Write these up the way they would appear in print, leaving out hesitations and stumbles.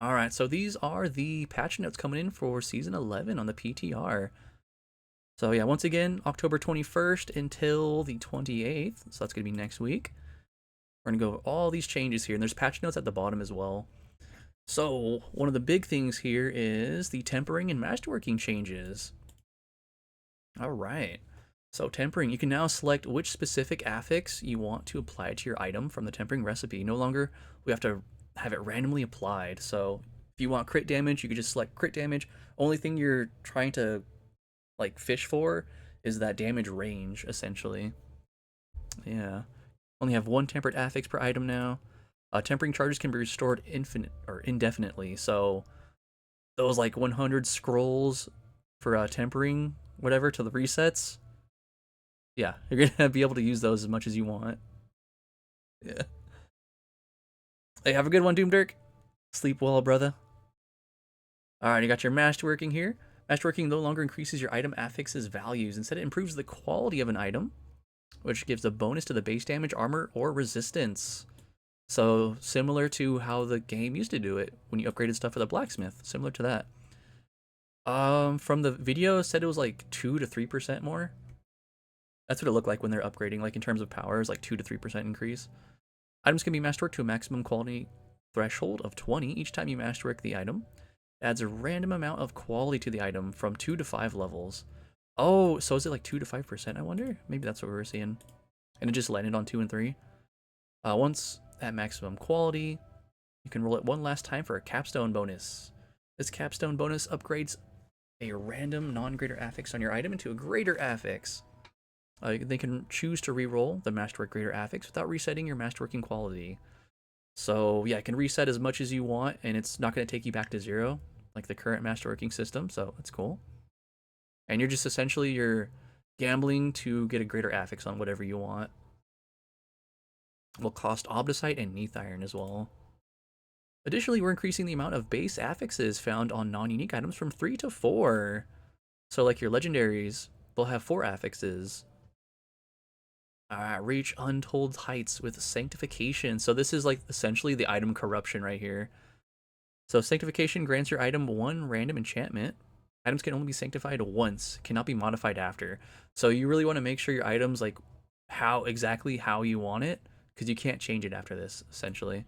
Alright, so these are the patch notes coming in for Season 11 on the PTR. So yeah, once again, October 21st until the 28th, so that's going to be next week. We're going to go over all these changes here, and there's patch notes at the bottom as well. So, one of the big things here is the tempering and masterworking changes. Alright, so tempering, you can now select which specific affix you want to apply to your item from the tempering recipe. No longer we have to have it randomly applied, so if you want crit damage, you can just select crit damage. Only thing you're trying to like fish for is that damage range, essentially. Yeah. Only have one tempered affix per item now. Tempering charges can be restored infinite or indefinitely. So those like 100 scrolls for tempering whatever to the resets. Yeah, you're gonna be able to use those as much as you want. Yeah. Hey, have a good one, Doom Dirk. Sleep well, brother. All right, you got your masterworking here. Masterworking no longer increases your item affix's values. Instead, it improves the quality of an item, which gives a bonus to the base damage, armor, or resistance. So similar to how the game used to do it when you upgraded stuff for the blacksmith. Similar to that. From the video, it said it was like 2 to 3% more. That's what it looked like when they're upgrading, like in terms of power, it's like 2 to 3% increase. Items can be masterworked to a maximum quality threshold of 20 each time you masterwork the item. It adds a random amount of quality to the item from 2 to 5 levels. Oh, so is it like 2 to 5%, I wonder? Maybe that's what we were seeing. And it just landed on 2 and 3. Once at maximum quality, you can roll it one last time for a capstone bonus. This capstone bonus upgrades a random non-greater affix on your item into a greater affix. They can choose to reroll the masterwork greater affix without resetting your masterworking quality. So yeah, it can reset as much as you want, and it's not going to take you back to 0 like the current masterworking system. So that's cool. And you're just essentially you're gambling to get a greater affix on whatever you want. Will cost obdicite and neath iron as well. Additionally, we're increasing the amount of base affixes found on non-unique items from 3 to 4. So like your legendaries, they'll have 4 affixes. Reach untold heights with sanctification. So this is like essentially the item corruption right here. So sanctification grants your item 1 random enchantment. Items can only be sanctified once, cannot be modified after. So you really want to make sure your item's like exactly how you want it, because you can't change it after this, essentially.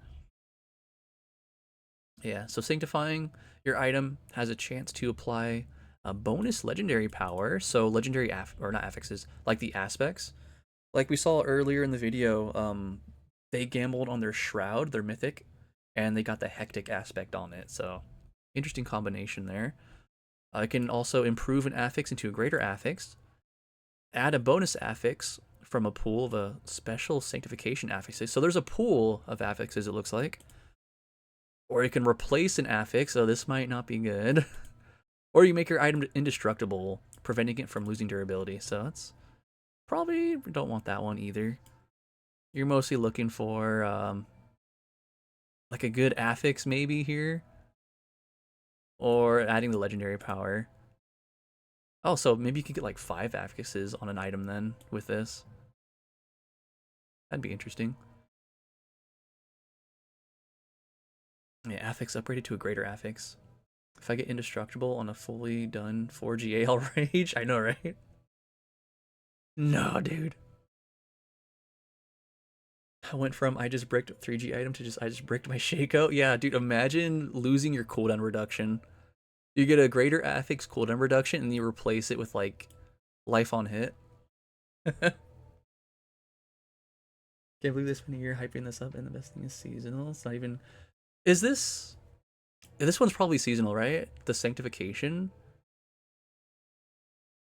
Yeah, so sanctifying your item has a chance to apply a bonus legendary power. So legendary or not affixes, like the aspects. Like we saw earlier in the video, they gambled on their shroud, their mythic, and they got the hectic aspect on it. So interesting combination there. It can also improve an affix into a greater affix, add a bonus affix from a pool of a special sanctification affixes. So there's a pool of affixes, it looks like. Or you can replace an affix, so this might not be good. Or you make your item indestructible, preventing it from losing durability. So that's probably don't want that one either. You're mostly looking for like a good affix maybe here, or adding the legendary power. Oh, so maybe you could get like 5 affixes on an item then with this. That'd be interesting. Yeah, affix upgraded to a greater affix. If I get indestructible on a fully done 4GA, I'll rage. I know, right? No, dude. I went from I just bricked 3G item to just I just bricked my Shaco. Yeah, dude, imagine losing your cooldown reduction. You get a greater affix cooldown reduction and you replace it with like life on hit. Can't believe this many year hyping this up and the best thing is seasonal. It's not even is this one's probably seasonal, right? The sanctification?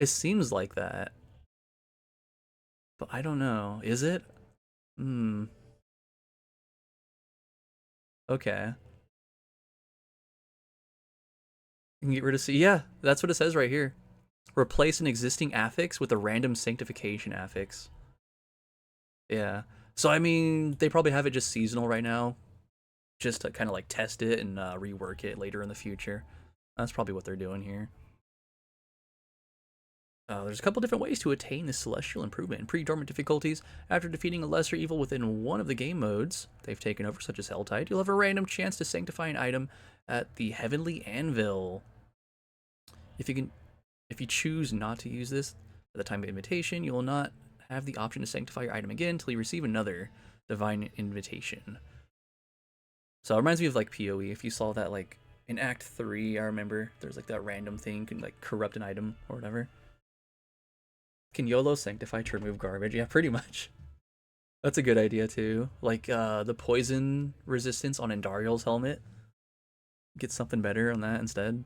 It seems like that. But I don't know. Is it? Hmm. Okay. You can get rid of C. Yeah, that's what it says right here. Replace an existing affix with a random sanctification affix. Yeah. So I mean, they probably have it just seasonal right now, just to kind of like test it and rework it later in the future. That's probably what they're doing here. There's a couple different ways to attain this celestial improvement. In pre-dormant difficulties, after defeating a lesser evil within one of the game modes they've taken over, such as Helltide, you'll have a random chance to sanctify an item at the Heavenly Anvil. If you choose not to use this at the time of invitation, you will not have the option to sanctify your item again until you receive another divine invitation. So it reminds me of like PoE. If you saw that like in Act 3, I remember there's like that random thing can like corrupt an item or whatever. Can YOLO sanctify to remove garbage? Yeah, pretty much. That's a good idea too. Like the poison resistance on Endariel's helmet. Get something better on that instead.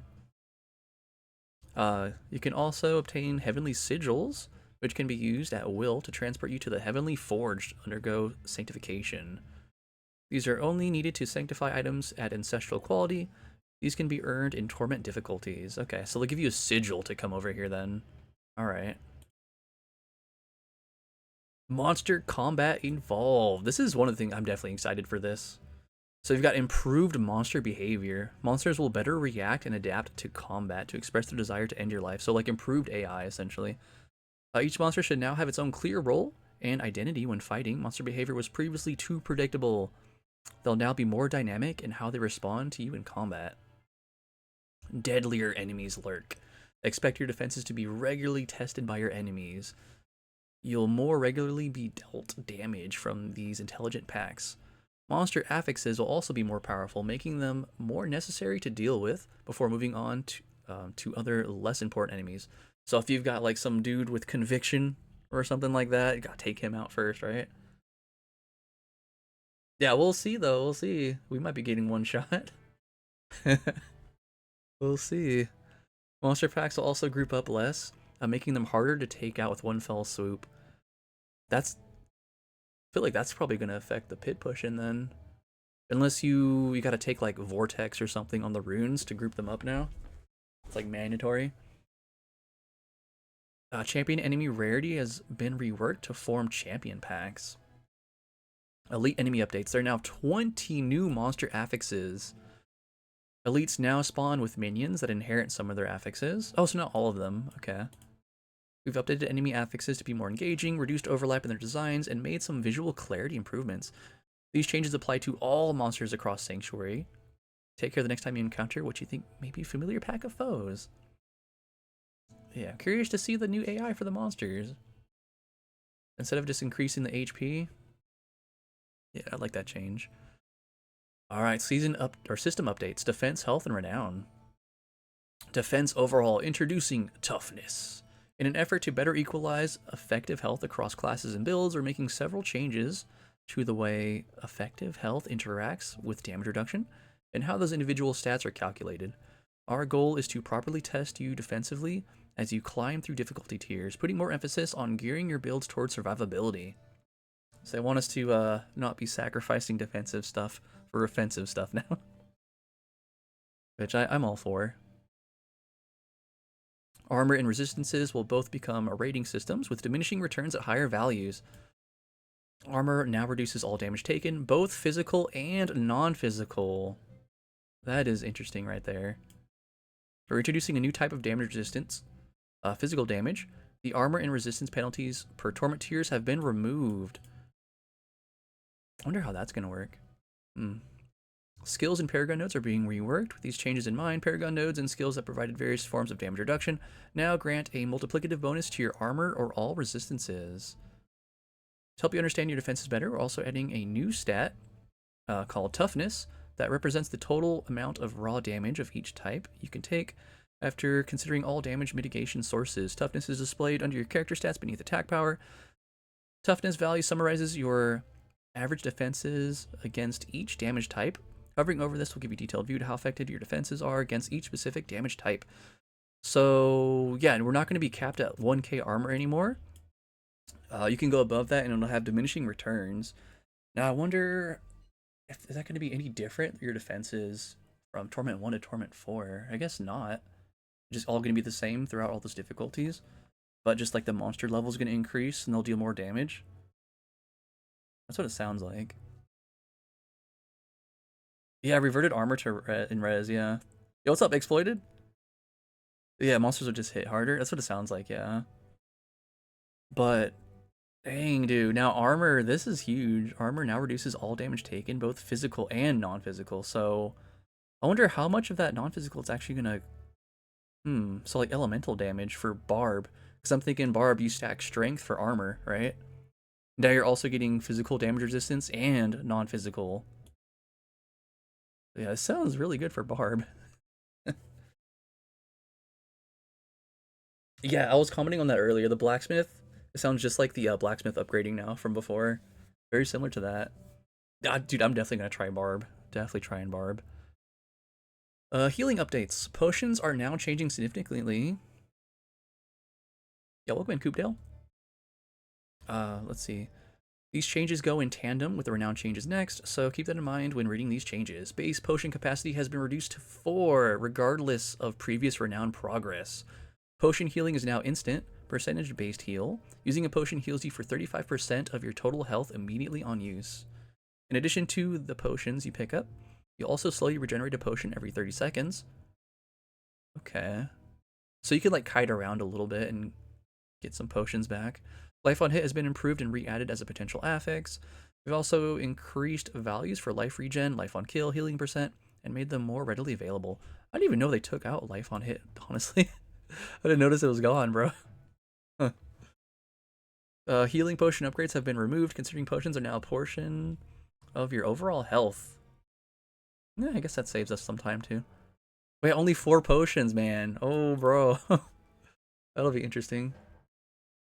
You can also obtain heavenly sigils, which can be used at will to transport you to the heavenly forge to undergo sanctification. These are only needed to sanctify items at ancestral quality. These can be earned in torment difficulties. Okay, so they'll give you a sigil to come over here then. Alright. Monster combat involved. This is one of the things I'm definitely excited for this. So you've got improved monster behavior. Monsters will better react and adapt to combat to express their desire to end your life. So like improved AI essentially. Each monster should now have its own clear role and identity when fighting. Monster behavior was previously too predictable. They'll now be more dynamic in how they respond to you in combat. Deadlier enemies lurk. Expect your defenses to be regularly tested by your enemies. You'll more regularly be dealt damage from these intelligent packs. Monster affixes will also be more powerful, making them more necessary to deal with before moving on to other less important enemies. So if you've got like some dude with conviction or something like that, you gotta take him out first, right? Yeah, we'll see though. We'll see. We might be getting one shot. We'll see. Monster packs will also group up less, making them harder to take out with one fell swoop. I feel like that's probably gonna affect the pit pushing then. Unless you gotta take like Vortex or something on the runes to group them up now. It's like mandatory. Champion enemy rarity has been reworked to form champion packs. Elite enemy updates. There are now 20 new monster affixes. Elites now spawn with minions that inherit some of their affixes. Oh, so not all of them. Okay. We've updated enemy affixes to be more engaging, reduced overlap in their designs, and made some visual clarity improvements. These changes apply to all monsters across Sanctuary. Take care the next time you encounter what you think may be a familiar pack of foes. Yeah, I'm curious to see the new AI for the monsters. Instead of just increasing the HP. Yeah, I like that change. Alright, system updates. Defense, health, and renown. Defense overhaul, introducing toughness. In an effort to better equalize effective health across classes and builds, we're making several changes to the way effective health interacts with damage reduction and how those individual stats are calculated. Our goal is to properly test you defensively as you climb through difficulty tiers, putting more emphasis on gearing your builds towards survivability. So they want us to not be sacrificing defensive stuff for offensive stuff now. Which I'm all for. Armor and resistances will both become rating systems with diminishing returns at higher values. Armor now reduces all damage taken, both physical and non-physical. That is interesting right there. We're introducing a new type of damage resistance, physical damage. The armor and resistance penalties per torment tiers have been removed. I wonder how that's going to work. Skills and Paragon nodes are being reworked. With these changes in mind, Paragon nodes and skills that provided various forms of damage reduction now grant a multiplicative bonus to your armor or all resistances. To help you understand your defenses better, we're also adding a new stat called Toughness that represents the total amount of raw damage of each type you can take after considering all damage mitigation sources. Toughness is displayed under your character stats beneath attack power. Toughness value summarizes your average defenses against each damage type. Hovering over this will give you a detailed view to how effective your defenses are against each specific damage type. So yeah, and we're not going to be capped at 1k armor anymore. You can go above that and it'll have diminishing returns. Now I wonder if is that going to be any different, your defenses from Torment 1 to Torment 4? I guess not. Just all going to be the same throughout all those difficulties. But just like the monster level is going to increase and they'll deal more damage. That's what it sounds like. Yeah, reverted armor to in res, yeah. Yo, what's up, Exploited? Yeah, monsters would just hit harder. That's what it sounds like, yeah. But dang, dude. Now armor, this is huge. Armor now reduces all damage taken, both physical and non-physical. So I wonder how much of that non-physical it's actually gonna. So like elemental damage for Barb, because I'm thinking Barb, you stack strength for armor, right? Now you're also getting physical damage resistance and non-physical. Yeah, it sounds really good for Barb. Yeah, I was commenting on that earlier. The blacksmith, it sounds just like the blacksmith upgrading now from before. Very similar to that. Dude, I'm definitely gonna try Barb. Definitely trying Barb. Healing updates. Potions are now changing significantly. Yeah, welcome in, Coopdale. Let's see. These changes go in tandem with the renown changes next, so keep that in mind when reading these changes. Base potion capacity has been reduced to 4, regardless of previous renown progress. Potion healing is now instant, percentage-based heal. Using a potion heals you for 35% of your total health immediately on use. In addition to the potions you pick up, you'll also slowly regenerate a potion every 30 seconds. Okay. So you could like kite around a little bit and get some potions back. Life on hit has been improved and re-added as a potential affix. We've also increased values for life regen, life on kill, healing percent, and made them more readily available. I didn't even know they took out life on hit, honestly. I didn't notice it was gone, bro. Huh. Healing potion upgrades have been removed, considering potions are now a portion of your overall health. Yeah, I guess that saves us some time too. Wait, only 4 potions, man. Oh, bro. That'll be interesting.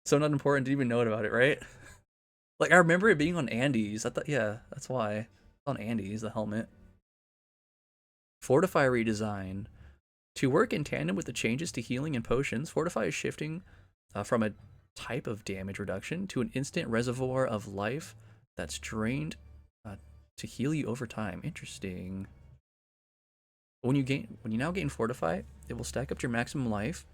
So not important, didn't even know about it, right? Like, I remember it being on Andy's. I thought, yeah, that's why. On Andy's, the helmet. Fortify redesign. To work in tandem with the changes to healing and potions, Fortify is shifting from a type of damage reduction to an instant reservoir of life that's drained to heal you over time. Interesting. When you now gain Fortify, it will stack up to your maximum life.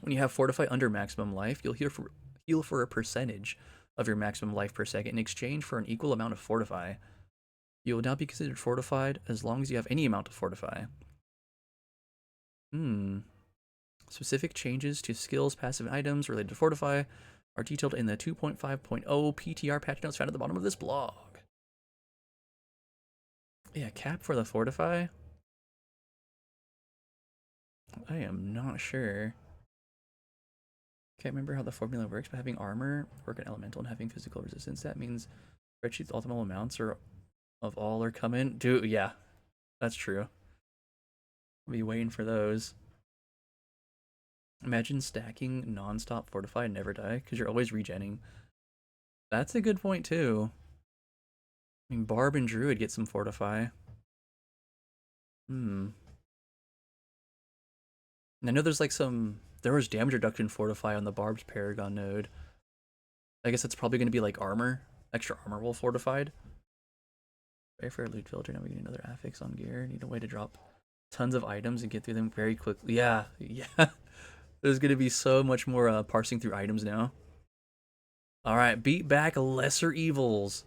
When you have Fortify under maximum life, you'll heal for a percentage of your maximum life per second in exchange for an equal amount of Fortify. You will now be considered fortified as long as you have any amount of Fortify. Specific changes to skills, passive, and items related to Fortify are detailed in the 2.5.0 PTR patch notes found at the bottom of this blog. Yeah, cap for the Fortify? I am not sure. Can't remember how the formula works, but having armor, work an elemental, and having physical resistance, that means spreadsheet's optimal amounts are of all are coming. Dude, yeah, that's true. I'll be waiting for those. Imagine stacking non-stop Fortify and never die, because you're always regenning. That's a good point, too. I mean, Barb and Druid get some Fortify. And I know there's like there was damage reduction Fortify on the Barb's Paragon node. I guess it's probably going to be like armor. Extra armor will fortified. Very fair loot filter. Now we get another affix on gear. Need a way to drop tons of items and get through them very quickly. Yeah, yeah. There's going to be so much more parsing through items now. Alright, beat back lesser evils.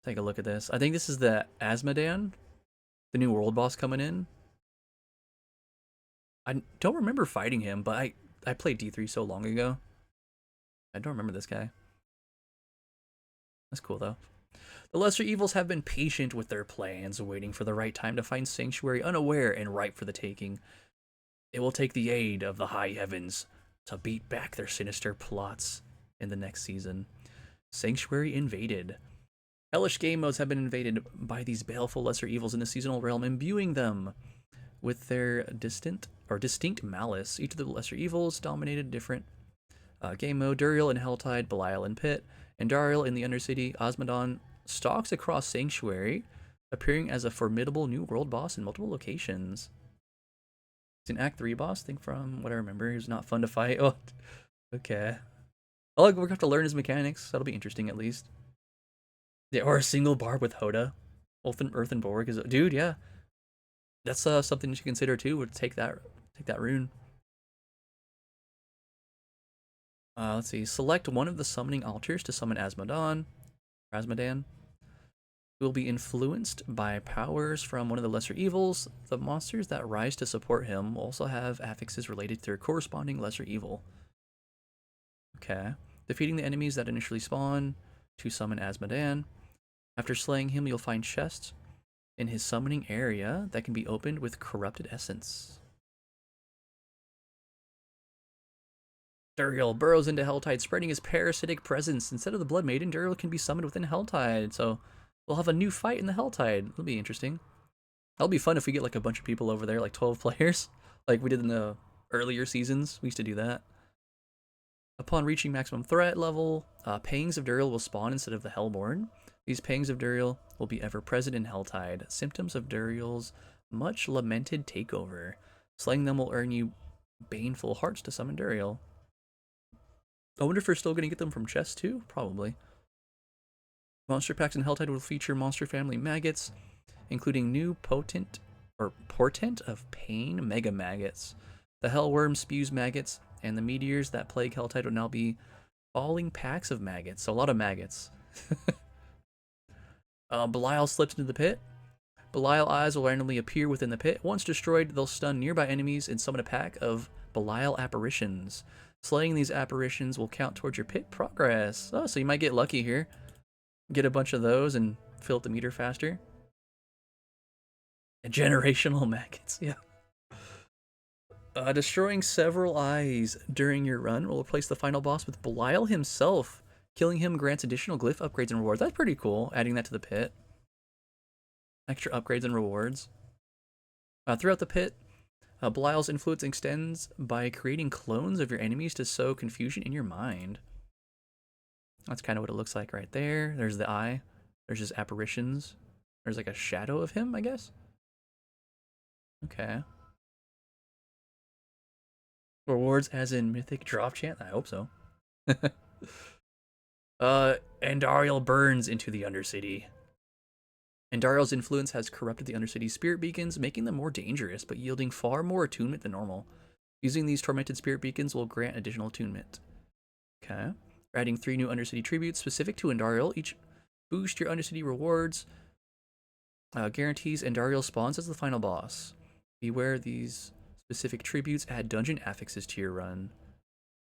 Take a look at this. I think this is the Asmodan, the new world boss coming in. I don't remember fighting him, but I played D3 so long ago. I don't remember this guy. That's cool though. The lesser evils have been patient with their plans, waiting for the right time to find Sanctuary unaware and ripe for the taking. It will take the aid of the high heavens to beat back their sinister plots in the next season. Sanctuary invaded. Hellish game modes have been invaded by these baleful lesser evils in the seasonal realm, imbuing them with their distinct malice. Each of the lesser evils dominated a different game mode. Duriel in Helltide, Belial in Pit, and Dariel in the Undercity. Osmodon stalks across Sanctuary, appearing as a formidable new world boss in multiple locations. He's an Act 3 boss, I think from what I remember. He's not fun to fight. Oh, okay. Oh, we're going to have to learn his mechanics. That'll be interesting at least. Yeah, or a single Barb with Hoda. Earthenborg is... Dude, yeah. That's something you should consider too, would take that rune. Let's see. Select one of the summoning altars to summon Asmodan. will be influenced by powers from one of the lesser evils. The monsters that rise to support him will also have affixes related to their corresponding lesser evil. Okay. Defeating the enemies that initially spawn to summon Asmodan. After slaying him, you'll find chests in his summoning area that can be opened with corrupted essence. Duriel burrows into Helltide, spreading his parasitic presence. Instead of the Blood Maiden, Duriel can be summoned within Helltide, so we'll have a new fight in the Helltide. It'll be interesting. That'll be fun if we get like a bunch of people over there, like 12 players, like we did in the earlier seasons. We used to do that. Upon reaching maximum threat level, Pangs of Duriel will spawn instead of the Hellborn. These Pangs of Duriel will be ever present in Helltide. Symptoms of Duriel's much lamented takeover. Slaying them will earn you baneful hearts to summon Duriel. I wonder if we're still going to get them from chests too? Probably. Monster packs in Helltide will feature monster family maggots, including new portent of pain mega maggots. The Hellworm spews maggots, and the meteors that plague Helltide will now be falling packs of maggots. So a lot of maggots. Belial slips into the pit. Belial eyes will randomly appear within the pit. Once destroyed, they'll stun nearby enemies and summon a pack of Belial apparitions. Slaying these apparitions will count towards your pit progress. Oh, so you might get lucky here. Get a bunch of those and fill up the meter faster. And generational maggots, yeah. Destroying several eyes during your run will replace the final boss with Belial himself. Killing him grants additional glyph upgrades and rewards. That's pretty cool, adding that to the pit. Extra upgrades and rewards. Throughout the pit, Belial's influence extends by creating clones of your enemies to sow confusion in your mind. That's kind of what it looks like right there. There's the eye. There's his apparitions. There's like a shadow of him, I guess. Okay. Rewards as in Mythic Drop Chant? I hope so. Andariel burns into the Undercity. Andariel's influence has corrupted the Undercity's spirit beacons, making them more dangerous, but yielding far more attunement than normal. Using these tormented spirit beacons will grant additional attunement. Okay. We're adding 3 new Undercity tributes specific to Andariel. Each boost your Undercity rewards. Guarantees Andariel spawns as the final boss. Beware these specific tributes add dungeon affixes to your run.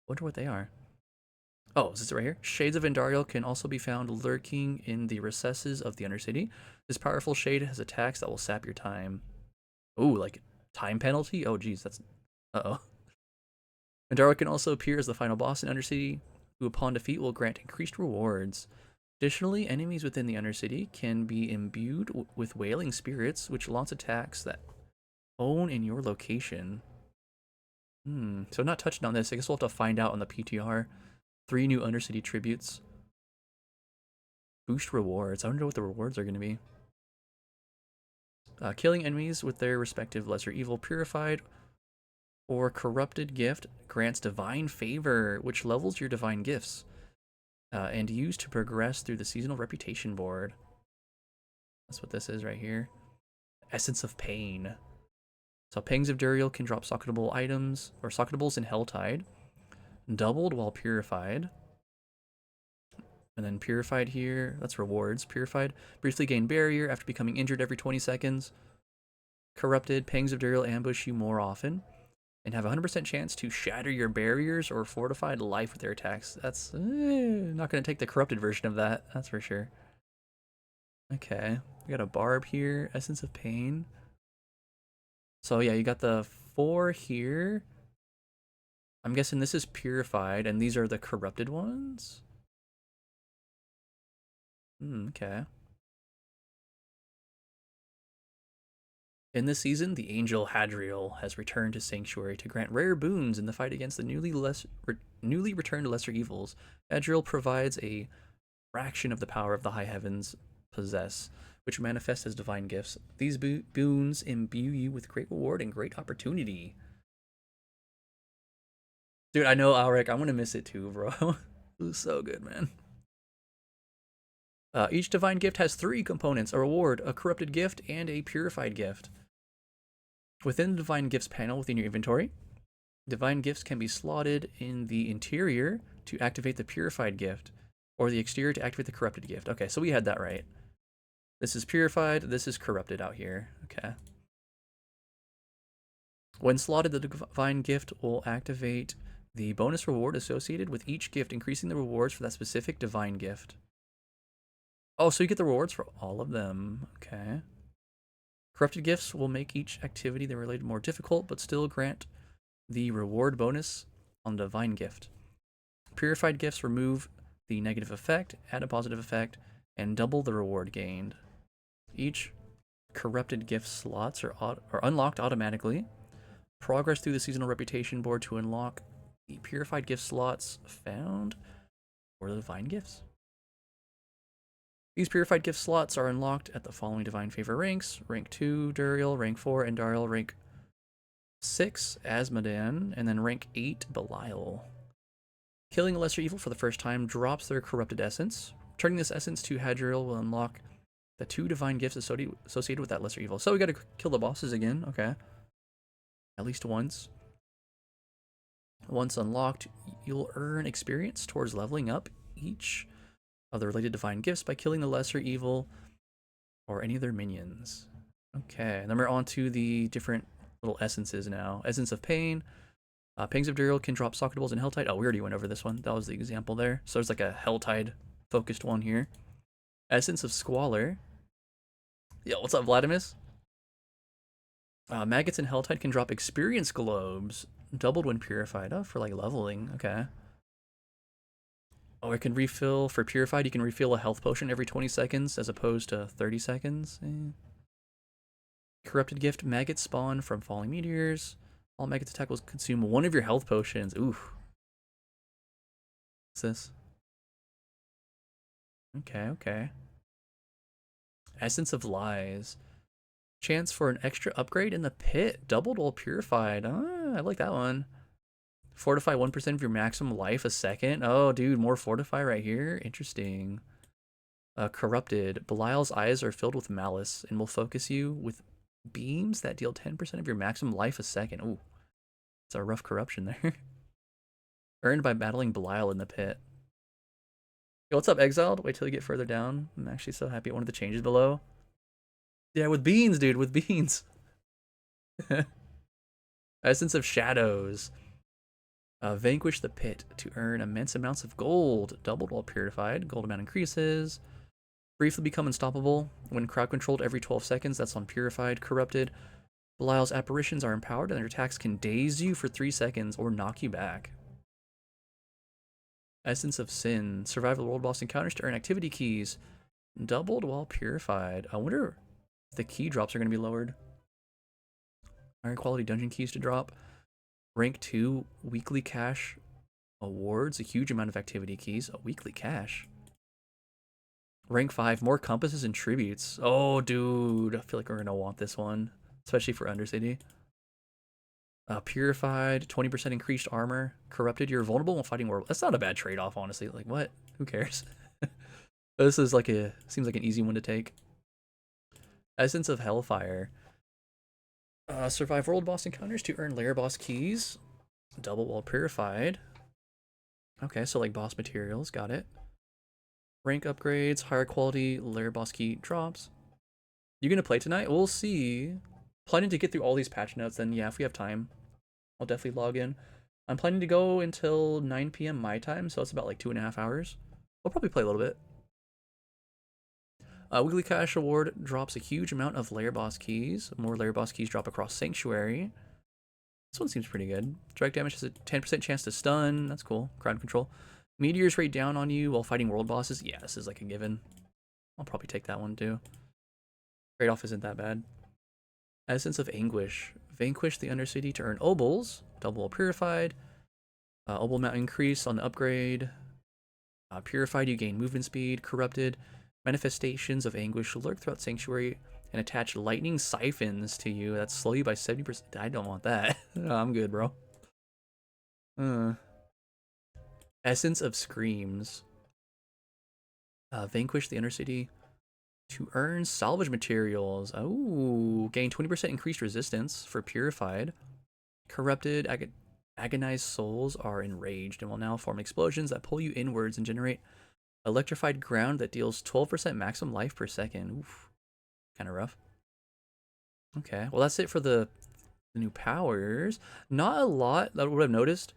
Wonder what they are. Oh, is this right here? Shades of Andariel can also be found lurking in the recesses of the Undercity. This powerful shade has attacks that will sap your time. Ooh, like time penalty? Oh, geez, that's... Uh-oh. Andariel can also appear as the final boss in Undercity, who upon defeat will grant increased rewards. Additionally, enemies within the Undercity can be imbued with wailing spirits, which launch attacks that own in your location. So not touching on this. I guess we'll have to find out on the PTR. 3 new Undercity tributes. Boost rewards. I wonder what the rewards are going to be. Killing enemies with their respective lesser evil purified or corrupted gift grants divine favor, which levels your divine gifts and used to progress through the seasonal reputation board. That's what this is right here. Essence of Pain. So Pangs of Duriel can drop socketable items or socketables in Helltide. Doubled while purified. And then purified here, that's rewards. Purified, briefly gain barrier after becoming injured every 20 seconds. Corrupted, Pangs of Duriel ambush you more often. And have a 100% chance to shatter your barriers or fortified life with their attacks. That's not going to take the corrupted version of that, that's for sure. Okay, we got a barb here, Essence of Pain. So yeah, you got the 4 here. I'm guessing this is purified, and these are the corrupted ones? Okay. In this season, the angel Hadriel has returned to Sanctuary to grant rare boons in the fight against the newly returned lesser evils. Hadriel provides a fraction of the power of the high heavens possess, which manifest as divine gifts. These boons imbue you with great reward and great opportunity. Dude, I know, Alric, I'm gonna miss it too, bro. It was so good, man. Each divine gift has 3 components: a reward, a corrupted gift, and a purified gift. Within the divine gifts panel within your inventory, divine gifts can be slotted in the interior to activate the purified gift, or the exterior to activate the corrupted gift. Okay, so we had that right. This is purified. This is corrupted out here. Okay. When slotted, the divine gift will activate the bonus reward associated with each gift, increasing the rewards for that specific divine gift. Oh, so you get the rewards for all of them. Okay. Corrupted gifts will make each activity they're related more difficult, but still grant the reward bonus on the divine gift. Purified gifts remove the negative effect, add a positive effect, and double the reward gained. Each corrupted gift slots are unlocked automatically. Progress through the seasonal reputation board to unlock the purified gift slots found for the divine gifts. These purified gift slots are unlocked at the following divine favor ranks: rank 2 Duriel, rank 4 Endariel, rank 6 Asmodan, and then rank 8 Belial. Killing a lesser evil for the first time drops their corrupted essence. Turning this essence to Hadriel will unlock the 2 divine gifts associated with that lesser evil. So we gotta kill the bosses again, okay. At least once. Once unlocked, you'll earn experience towards leveling up each of the related divine gifts by killing the lesser evil or any of their minions. Okay, then we're on to the different little essences now. Essence of Pain. Pangs of Duriel can drop Sockables and Helltide. Oh, we already went over this one. That was the example there. So there's like a Helltide focused one here. Essence of Squalor. Yo, what's up, Vladimus? Maggots and Helltide can drop Experience Globes, doubled when purified. Oh, for like leveling. Okay. Oh, it can refill for purified. You can refill a health potion every 20 seconds as opposed to 30 seconds. Corrupted Gift. Maggots spawn from falling meteors. All maggots attack will consume one of your health potions. Oof. What's this? Okay. Essence of Lies. Chance for an extra upgrade in the pit. Doubled while purified. Ah, I like that one. Fortify 1% of your maximum life a second. Oh, dude, more fortify right here. Interesting. Corrupted. Belial's eyes are filled with malice and will focus you with beams that deal 10% of your maximum life a second. Ooh. It's a rough corruption there. Earned by battling Belial in the pit. Yo, what's up, Exiled? Wait till you get further down. I'm actually so happy at one of the changes below. Yeah, with beans, dude, with beans. Essence of Shadows. Vanquish the pit to earn immense amounts of gold. Doubled while purified. Gold amount increases. Briefly become unstoppable when crowd controlled every 12 seconds. That's on purified. Corrupted. Belial's apparitions are empowered and their attacks can daze you for 3 seconds or knock you back. Essence of Sin. Survive the world boss encounters to earn activity keys. Doubled while purified. I wonder if the key drops are going to be lowered. Higher quality dungeon keys to drop. Rank 2 weekly cash awards. A huge amount of activity keys. A weekly cash. Rank 5 more compasses and tributes. Oh, dude. I feel like we're going to want this one. Especially for Undercity. Purified, 20% increased armor. Corrupted, you're vulnerable when fighting war. That's not a bad trade-off, honestly. Like, what? Who cares? This is like seems like an easy one to take. Essence of Hellfire. Survive world boss encounters to earn lair boss keys. Double while purified. Okay, so like boss materials, got it. Rank upgrades, higher quality lair boss key drops. You gonna play tonight? We'll see. Planning to get through all these patch notes, then yeah, if we have time, I'll definitely log in. I'm planning to go until 9 p.m. my time, so it's about like 2.5 hours. We'll probably play a little bit. Weekly Cash Award drops a huge amount of lair boss keys. More lair boss keys drop across Sanctuary. This one seems pretty good. Direct damage has a 10% chance to stun. That's cool. Crowd control. Meteors raid down on you while fighting world bosses. Yeah, this is like a given. I'll probably take that one too. Trade-off isn't that bad. Essence of Anguish. Vanquish the Undercity to earn obols. Double purified. Obol amount increase on the upgrade. Purified, you gain movement speed. Corrupted. Manifestations of Anguish lurk throughout Sanctuary and attach lightning siphons to you. That slow you by 70%. I don't want that. I'm good, bro. Essence of Screams. Vanquish the Undercity to earn salvage materials. Oh, gain 20% increased resistance for purified. Corrupted, agonized souls are enraged and will now form explosions that pull you inwards and generate electrified ground that deals 12% maximum life per second. Oof. Kind of rough. Okay, well that's it for the new powers. Not a lot, that would have noticed.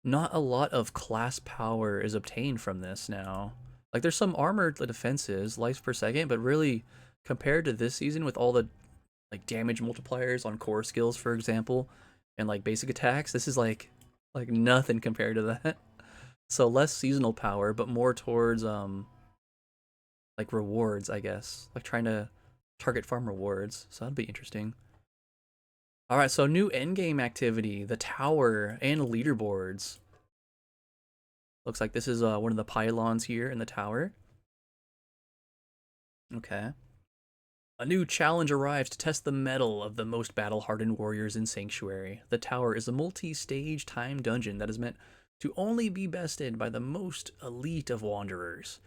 Not a lot of class power is obtained from this now. Like there's some armored defenses, life per second, but really compared to this season with all the like damage multipliers on core skills, for example, and like basic attacks, this is like nothing compared to that. So less seasonal power, but more towards like rewards, I guess. Like trying to target farm rewards. So that'd be interesting. All right, so new endgame activity, the tower and leaderboards. Looks like this is one of the pylons here in the tower. Okay. A new challenge arrives to test the mettle of the most battle-hardened warriors in Sanctuary. The tower is a multi-stage time dungeon that is meant to only be bested by the most elite of wanderers.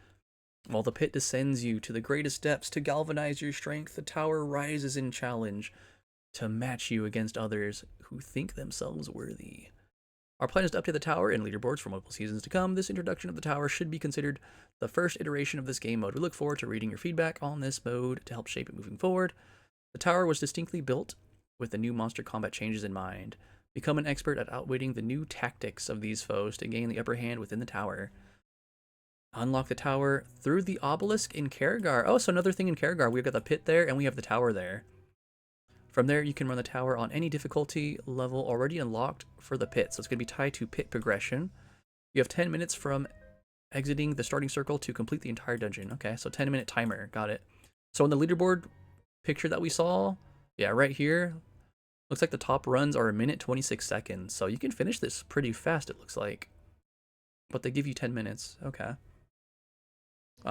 While the pit descends you to the greatest depths to galvanize your strength, the tower rises in challenge to match you against others who think themselves worthy. Our plan is to update the tower and leaderboards for multiple seasons to come. This introduction of the tower should be considered the first iteration of this game mode. We look forward to reading your feedback on this mode to help shape it moving forward. The tower was distinctly built with the new monster combat changes in mind. Become an expert at outwitting the new tactics of these foes to gain the upper hand within the tower. Unlock the tower through the obelisk in Karagar. Oh, so another thing in Karagar. We've got the pit there and we have the tower there. From there, you can run the tower on any difficulty level already unlocked for the pit. So it's going to be tied to pit progression. You have 10 minutes from exiting the starting circle to complete the entire dungeon. Okay, so 10-minute timer. Got it. So in the leaderboard picture that we saw, yeah, right here, looks like the top runs are 1 minute 26 seconds. So you can finish this pretty fast, it looks like. But they give you 10 minutes. Okay.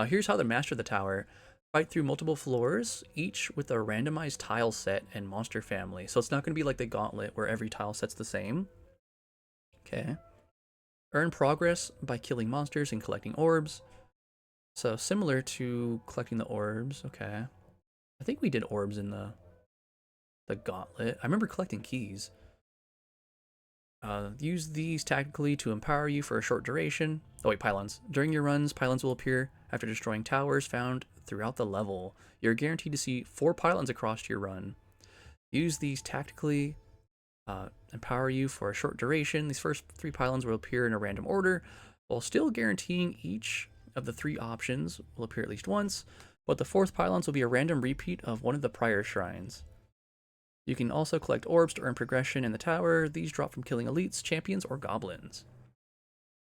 Here's how to master the tower. Fight through multiple floors, each with a randomized tile set and monster family. So it's not going to be like the gauntlet where every tile set's the same. Okay. Earn progress by killing monsters and collecting orbs. So similar to collecting the orbs. Okay. I think we did orbs in the gauntlet. I remember collecting keys. Use these tactically to empower you for a short duration. Oh wait, pylons. During your runs, pylons will appear after destroying towers found throughout the level. You're guaranteed to see 4 pylons across your run. Use these tactically, empower you for a short duration. These first 3 pylons will appear in a random order, while still guaranteeing each of the 3 options will appear at least once, but the 4th pylons will be a random repeat of one of the prior shrines. You can also collect orbs to earn progression in the tower. These drop from killing elites, champions, or goblins.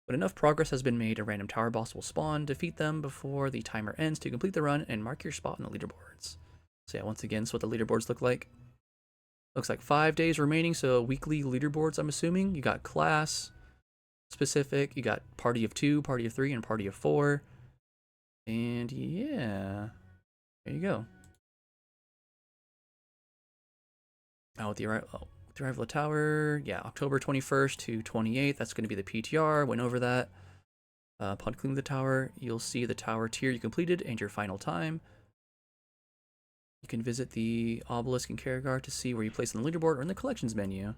When enough progress has been made, a random tower boss will spawn. Defeat them before the timer ends to complete the run and mark your spot in the leaderboards. So yeah, once again, this is what the leaderboards look like. Looks like 5 days remaining, so weekly leaderboards, I'm assuming. You got class specific, you got party of 2, party of 3, and party of 4. And yeah, there you go. With the arrival of the tower, yeah, October 21st to 28th, that's going to be the PTR, went over that. Upon cleaning the tower, you'll see the tower tier you completed and your final time. You can visit the obelisk in Karagar to see where you place on the leaderboard or in the collections menu.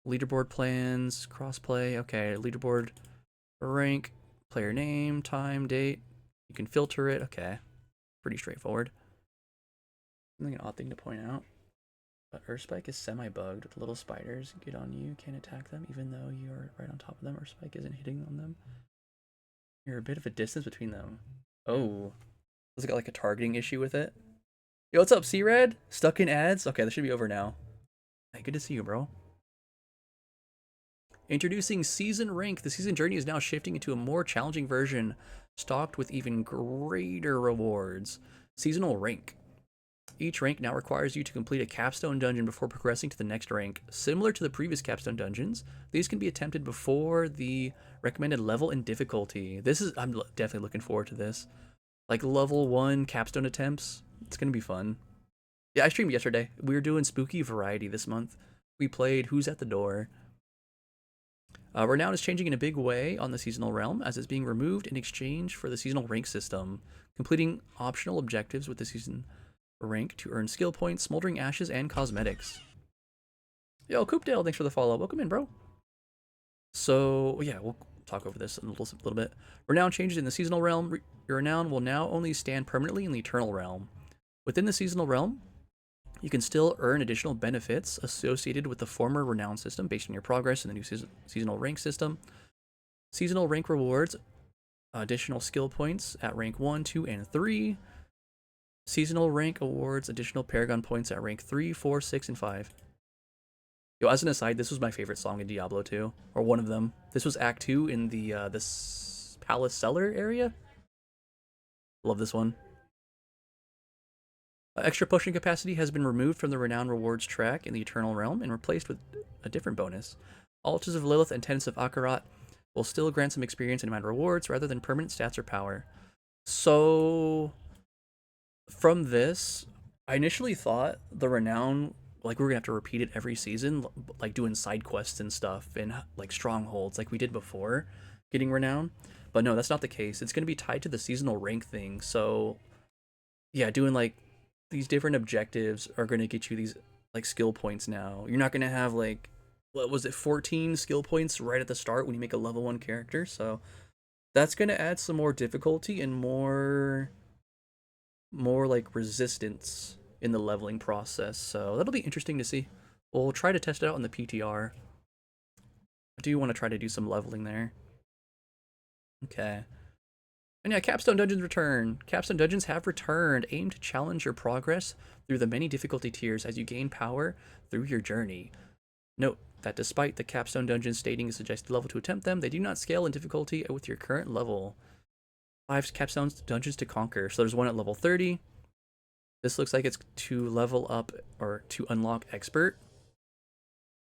Leaderboard plans, crossplay, okay, leaderboard rank, player name, time, date. You can filter it, okay, pretty straightforward. Something an odd thing to point out. Earthspike is semi-bugged with little spiders. Get on you, can't attack them even though you're right on top of them. Earthspike isn't hitting on them. You're a bit of a distance between them. Oh. It's got like a targeting issue with it. Yo, what's up, C-Red? Stuck in ads? Okay, this should be over now. Hey, good to see you, bro. Introducing Season Rank. The season journey is now shifting into a more challenging version, stocked with even greater rewards. Seasonal Rank. Each rank now requires you to complete a capstone dungeon before progressing to the next rank. Similar to the previous capstone dungeons, these can be attempted before the recommended level and difficulty. I'm definitely looking forward to this. Like level 1 capstone attempts, it's gonna be fun. Yeah, I streamed yesterday. We were doing spooky variety this month. We played Who's at the Door. Renown is changing in a big way on the seasonal realm, as it's being removed in exchange for the seasonal rank system. Completing optional objectives with the season rank to earn skill points, smoldering ashes, and cosmetics. Yo, Coopdale, thanks for the follow. Welcome in, bro. So yeah, we'll talk over this in a little bit. Renown changes in the seasonal realm. Your renown will now only stand permanently in the eternal realm. Within the seasonal realm, you can still earn additional benefits associated with the former renown system based on your progress in the new seasonal rank system. Seasonal rank rewards additional skill points at rank 1, 2, and 3. Seasonal rank awards additional Paragon points at rank 3, 4, 6, and 5. Yo, as an aside, this was my favorite song in Diablo 2, or one of them. This was Act 2 in the this Palace Cellar area. Love this one. Extra potion capacity has been removed from the Renown Rewards track in the Eternal Realm and replaced with a different bonus. Altars of Lilith and Tenets of Akarat will still grant some experience and amount of rewards rather than permanent stats or power. So, from this, I initially thought the Renown, like, we were gonna have to repeat it every season, like doing side quests and stuff and like strongholds like we did before getting Renown. But no, that's not the case. It's gonna be tied to the seasonal rank thing. So, yeah, doing like these different objectives are going to get you these like skill points now. You're not going to have like, what was it, 14 skill points right at the start when you make a level 1 character. So that's going to add some more difficulty and more like resistance in the leveling process. So that'll be interesting to see. We'll try to test it out in the PTR. I do want to try to do some leveling there. Okay. And yeah, Capstone Dungeons return. Capstone Dungeons have returned, aimed to challenge your progress through the many difficulty tiers as you gain power through your journey. Note that despite the Capstone Dungeons stating a suggested level to attempt them, they do not scale in difficulty with your current level. 5 Capstone Dungeons to conquer. So there's one at level 30. This looks like it's to level up or to unlock Expert.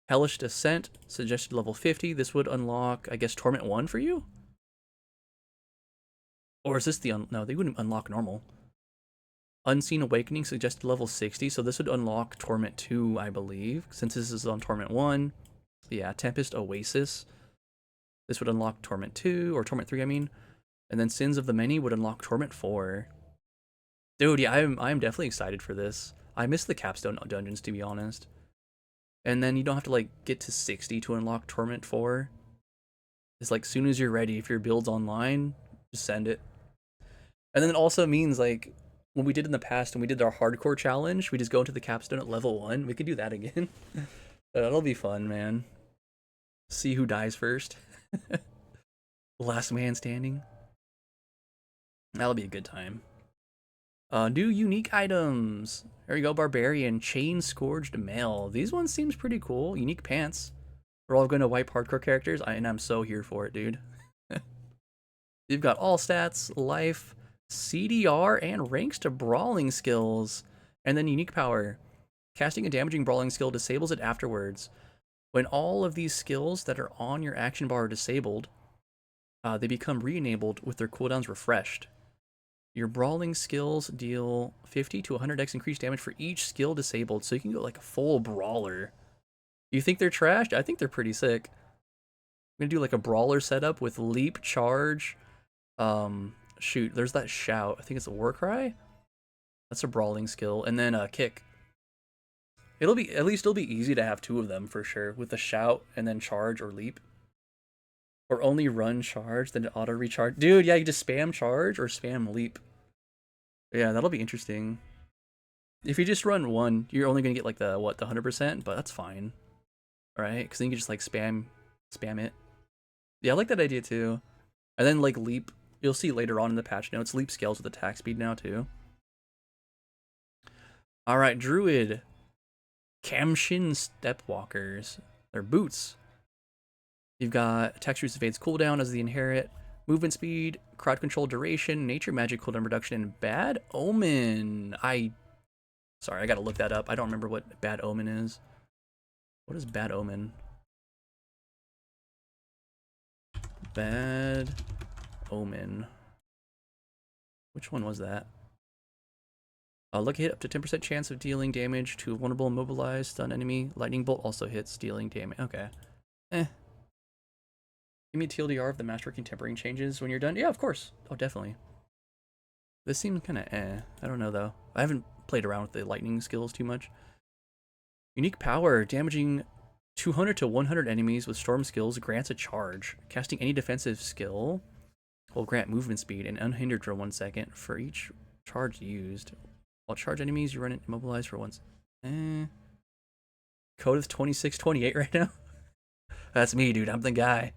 Hellish Descent, suggested level 50. This would unlock, I guess, Torment 1 for you? Or is this the no, they wouldn't unlock normal. Unseen Awakening suggested level 60, so this would unlock Torment 2, I believe, since this is on Torment 1. Yeah, Tempest Oasis. This would unlock Torment 2, or Torment 3, I mean. And then Sins of the Many would unlock Torment 4. Dude, yeah, I'm definitely excited for this. I miss the Capstone Dungeons, to be honest. And then you don't have to, like, get to 60 to unlock Torment 4. It's like, soon as you're ready, if your build's online, just send it. And then it also means, like, when we did in the past and we did our hardcore challenge, we just go into the capstone at level 1. We could do that again. That'll be fun, man. See who dies first. Last man standing. That'll be a good time. New unique items. There you go, Barbarian. Chain Scourged Mail. These ones seems pretty cool. Unique pants. We're all going to wipe hardcore characters, and I'm so here for it, dude. You've got all stats, life, CDR, and ranks to brawling skills. And then unique power. Casting a damaging brawling skill disables it afterwards. When all of these skills that are on your action bar are disabled, they become re-enabled with their cooldowns refreshed. Your brawling skills deal 50 to 100x increased damage for each skill disabled, so you can go like a full brawler. You think they're trashed? I think they're pretty sick. I'm gonna do like a brawler setup with leap, charge, shoot, there's that shout. I think it's a war cry. That's a brawling skill, and then kick. It'll be easy to have 2 of them for sure, with the shout and then charge or leap. Or only run charge, then auto recharge. Dude, yeah, you just spam charge or spam leap. Yeah, that'll be interesting. If you just run 1, you're only gonna get like the 100%, but that's fine. Alright, because then you can just like spam it. Yeah, I like that idea too. And then like leap, you'll see later on in the patch notes, leap scales with attack speed now too. Alright, Druid. Kamshin Stepwalkers. They're boots. You've got attack reduce evades cooldown as the inherit, movement speed, crowd control duration, nature magic cooldown reduction, and bad omen. Sorry, I gotta look that up. I don't remember what bad omen is. What is bad omen? Bad omen. Which one was that? Lucky hit up to 10% chance of dealing damage to a vulnerable immobilized stun enemy. Lightning bolt also hits dealing damage. Okay. Give me a TLDR of the masterworking tempering changes when you're done. Yeah, of course. Oh, definitely. This seems kind of I don't know though. I haven't played around with the lightning skills too much. Unique power, damaging 200 to 100 enemies with storm skills grants a charge. Casting any defensive skill will grant movement speed and unhindered for 1 second for each charge used. While charge enemies, you run it immobilized for once. Codeth 2628 right now? That's me, dude. I'm the guy.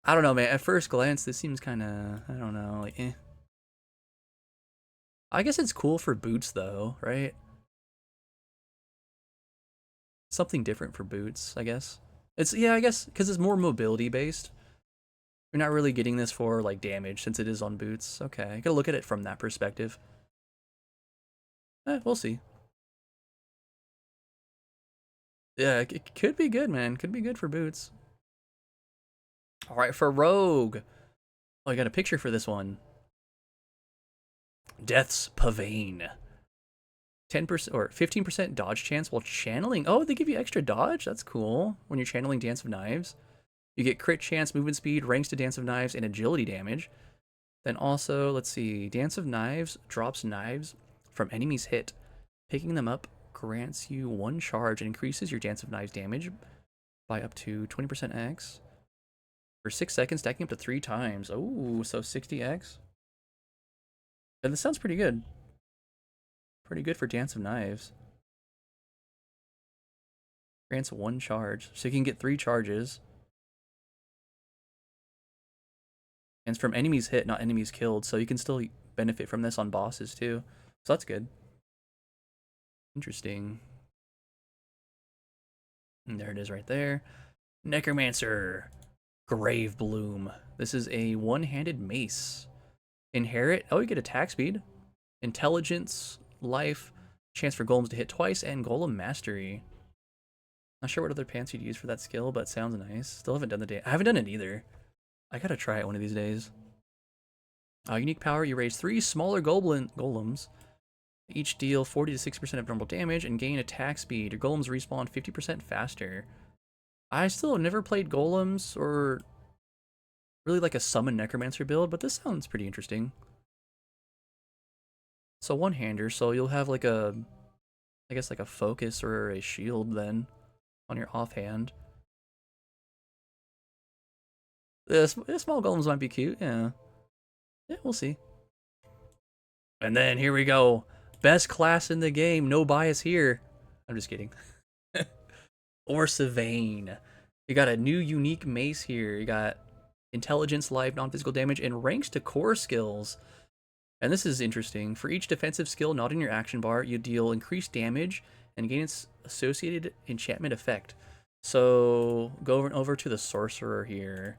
I don't know, man. At first glance, this seems kind of, I don't know, like, eh. I guess it's cool for boots, though, right? Something different for boots, I guess. It's, yeah, I guess, because it's more mobility based. You're not really getting this for, like, damage, since it is on boots. Okay, I gotta look at it from that perspective. We'll see. Yeah, it could be good, man. Could be good for boots. All right, for Rogue. Oh, I got a picture for this one. Death's Pavane. 10% or 15% dodge chance while channeling. Oh, they give you extra dodge? That's cool. When you're channeling Dance of Knives. You get crit chance, movement speed, ranks to Dance of Knives, and agility damage. Then also, let's see, Dance of Knives drops knives from enemies hit. Picking them up grants you 1 charge and increases your Dance of Knives damage by up to 20% X. For 6 seconds, stacking up to 3 times. Oh, so 60x. And this sounds pretty good. Pretty good for Dance of Knives. Grants 1 charge. So you can get 3 charges. And it's from enemies hit, not enemies killed. So you can still benefit from this on bosses too. So that's good. Interesting. And there it is right there. Necromancer. Grave Bloom. This is a 1-handed mace. Inherit. Oh, you get attack speed. Intelligence. Life. Chance for golems to hit twice. And golem mastery. Not sure what other pants you'd use for that skill, but sounds nice. Still haven't done the day. I haven't done it either. I gotta try it one of these days. Unique power. You raise 3 smaller golems. Each deal 40 to 60% of normal damage and gain attack speed. Your golems respawn 50% faster. I still have never played golems or really like a summon necromancer build, but this sounds pretty interesting. So one-hander, so you'll have like a, I guess like a focus or a shield then on your offhand. The small golems might be cute, yeah. Yeah, we'll see. And then here we go. Best class in the game, no bias here. I'm just kidding. Orsivane. You got a new unique mace here. You got intelligence, life, non-physical damage, and ranks to core skills. And this is interesting. For each defensive skill not in your action bar, you deal increased damage and gain its associated enchantment effect. So go over to the sorcerer here.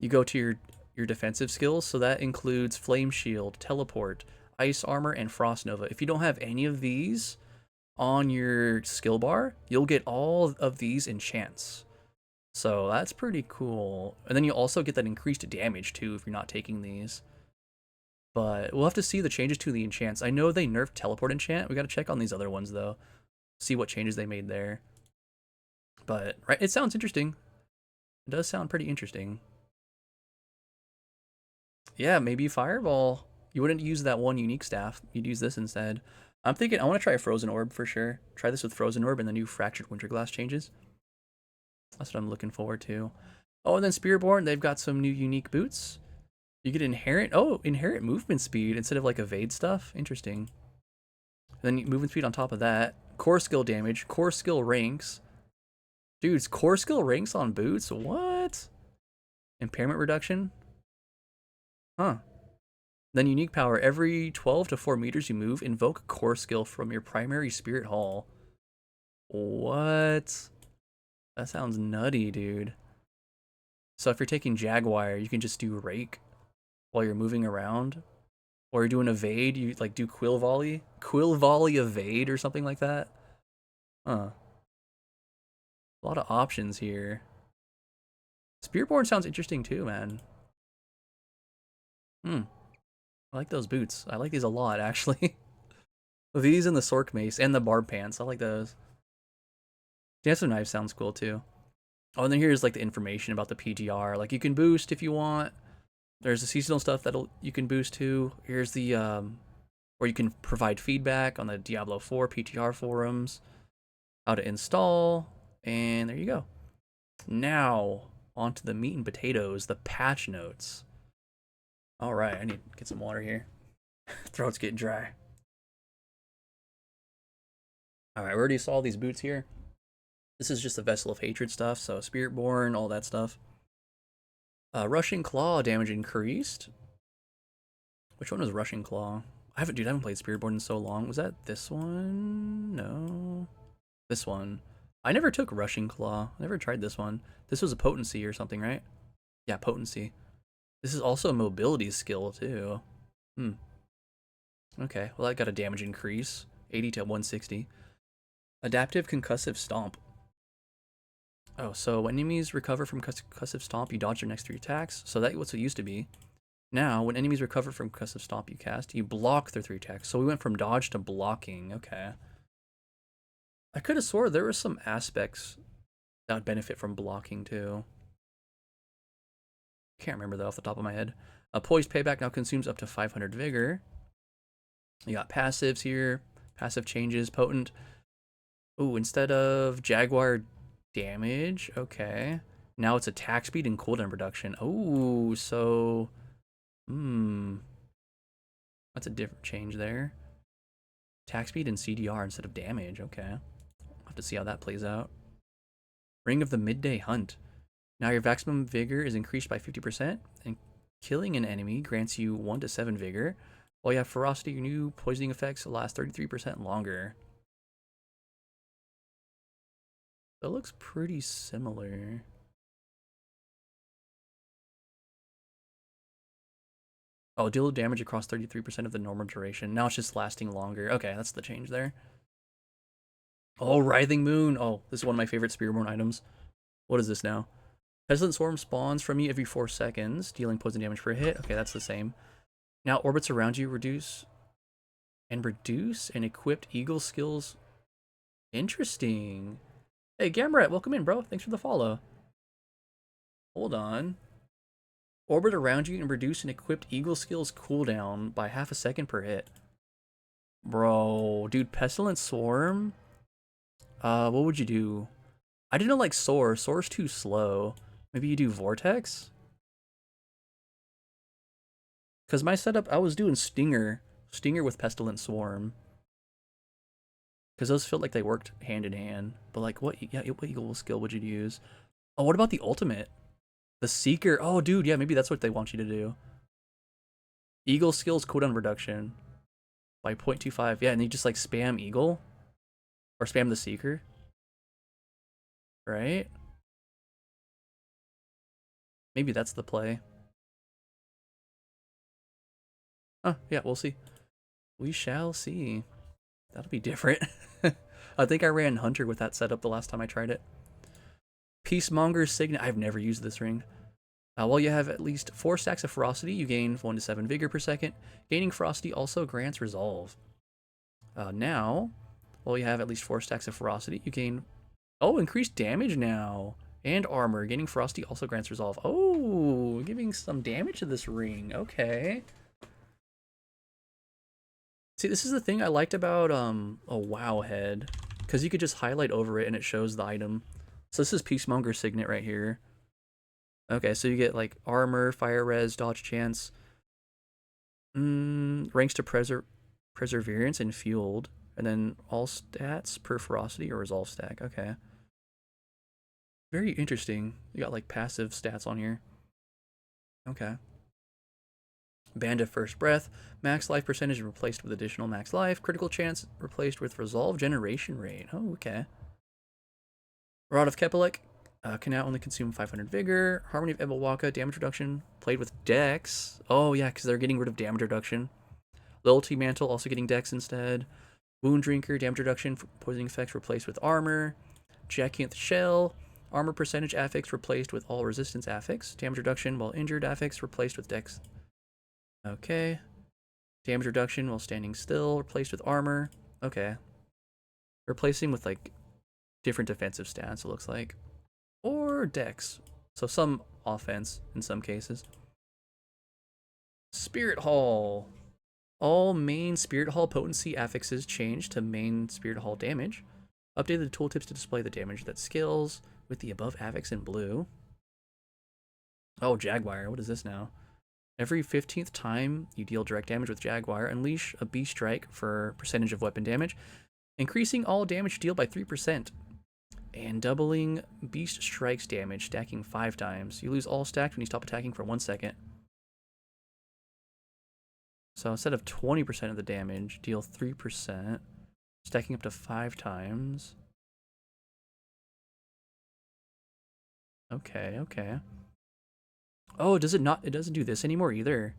You go to your defensive skills, so that includes flame shield, teleport, ice armor, and frost nova. If you don't have any of these on your skill bar, you'll get all of these enchants. So that's pretty cool. And then you also get that increased damage too if you're not taking these. But we'll have to see the changes to the enchants. I know they nerfed teleport enchant. We got to check on these other ones though. See what changes they made there. But right, it sounds interesting. It does sound pretty interesting. Yeah, maybe Fireball. You wouldn't use that one unique staff. You'd use this instead. I'm thinking I want to try a Frozen Orb for sure. Try this with Frozen Orb and the new Fractured Winterglass changes. That's what I'm looking forward to. Oh, and then Spearborn, they've got some new unique boots. You get inherent, inherent movement speed instead of like evade stuff. Interesting. And then movement speed on top of that. Core skill damage, core skill ranks. Dudes, core skill ranks on boots? What? Impairment reduction? Huh. Then unique power. Every 12 to 4 meters you move, invoke core skill from your primary spirit hall. What? That sounds nutty, dude. So if you're taking Jaguar, you can just do Rake while you're moving around. Or you're doing evade, you like do Quill Volley. Quill Volley evade or something like that. Huh. A lot of options here. Spearborn sounds interesting too, man. I like those boots. I like these a lot, actually. These and the Sork Mace and the Barb Pants. I like those. Dance of Knives sounds cool too. Oh, and then here's like the information about the PTR. Like you can boost if you want. There's the seasonal stuff that you can boost to. Here's the where you can provide feedback on the Diablo 4 PTR forums. How to install. And there you go. Now, on to the meat and potatoes, the patch notes. All right, I need to get some water here. Throat's getting dry. Alright, we already saw these boots here. This is just the Vessel of Hatred stuff, so Spiritborn, all that stuff. Rushing Claw damage increased. Which one was Rushing Claw? I haven't played Spiritborn in so long. Was that this one? No. This one. I never took Rushing Claw. I never tried this one. This was a potency or something, right? Yeah, potency. This is also a mobility skill, too. Okay, well that got a damage increase. 80 to 160. Adaptive Concussive Stomp. Oh, so when enemies recover from Concussive Stomp, you dodge their next 3 attacks. So that's what it used to be. Now, when enemies recover from Concussive Stomp you cast, you block their 3 attacks. So we went from dodge to blocking. Okay. I could have swore there were some aspects that would benefit from blocking too. Can't remember that off the top of my head. Poised Payback now consumes up to 500 Vigor. You got passives here. Passive changes. Potent. Ooh, instead of Jaguar damage, okay. Now it's attack speed and cooldown reduction. Oh, so... That's a different change there. Attack speed and CDR instead of damage, okay. I'll have to see how that plays out. Ring of the Midday Hunt. Now your maximum vigor is increased by 50%, and killing an enemy grants you 1 to 7 vigor. While you have ferocity, your new poisoning effects last 33% longer. That looks pretty similar. Oh, deal damage across 33% of the normal duration. Now it's just lasting longer. Okay, that's the change there. Oh, Writhing Moon. Oh, this is one of my favorite Spiritborn items. What is this now? Pestilent Swarm spawns from you every 4 seconds, dealing poison damage per hit. Okay, that's the same. Now orbits around you reduce and equipped eagle skills. Interesting. Hey, Gamrat, welcome in, bro. Thanks for the follow. Hold on. Orbit around you and reduce an equipped eagle skills cooldown by half a second per hit. Bro, dude, Pestilent Swarm? What would you do? I didn't like Soar. Soar's too slow. Maybe you do Vortex? Because my setup, I was doing Stinger. Stinger with Pestilent Swarm. Because those felt like they worked hand in hand. But like, what eagle skill would you use? Oh, what about the ultimate? The Seeker. Oh, dude, yeah, maybe that's what they want you to do. Eagle skills cooldown reduction by 0.25. Yeah, and you just like spam Eagle. Or spam the Seeker. Right? Maybe that's the play. Oh, yeah, we'll see. We shall see. That'll be different. I think I ran Hunter with that setup the last time I tried it. Peacemonger's Signet. I've never used this ring. While you have at least 4 stacks of Ferocity, you gain 1 to 7 Vigor per second. Gaining Ferocity also grants Resolve. Now, while you have at least 4 stacks of Ferocity, you gain... Oh, increased damage now. And armor. Gaining Ferocity also grants Resolve. Oh, giving some damage to this ring. Okay. See, this is the thing I liked about a WoW head. Because you could just highlight over it and it shows the item. So this is Peacemonger's Signet right here. Okay, so you get like armor, fire res, dodge chance, ranks to perseverance and fueled, and then all stats per ferocity or resolve stack. Okay, very interesting. You got like passive stats on here. Okay. Band of First Breath, max life percentage replaced with additional max life, critical chance replaced with resolve generation rate. Oh, okay. Rod of Kepelek. Can now only consume 500 Vigor. Harmony of Ebelwaka, damage reduction, played with Dex. Oh yeah, because they're getting rid of damage reduction. Loyalty Mantle, also getting Dex instead. Wound Drinker, damage reduction, for poisoning effects replaced with armor. Jacinth Shell, armor percentage affix replaced with all resistance affix. Damage reduction while injured affix replaced with Dex. Okay. Damage reduction while standing still replaced with armor. Okay. Replacing with like different defensive stats, it looks like. Or Dex. So some offense in some cases. Spirit Hall. All main Spirit Hall potency affixes change to main Spirit Hall damage. Update the tooltips to display the damage that scales with the above affix in blue. Oh, Jaguar. What is this now? Every 15th time you deal direct damage with Jaguar, unleash a Beast Strike for percentage of weapon damage. Increasing all damage dealt by 3%. And doubling Beast Strikes damage, stacking 5 times. You lose all stacked when you stop attacking for 1 second. So instead of 20% of the damage, deal 3%, stacking up to 5 times. Okay, okay. Oh, does it not? It doesn't do this anymore either.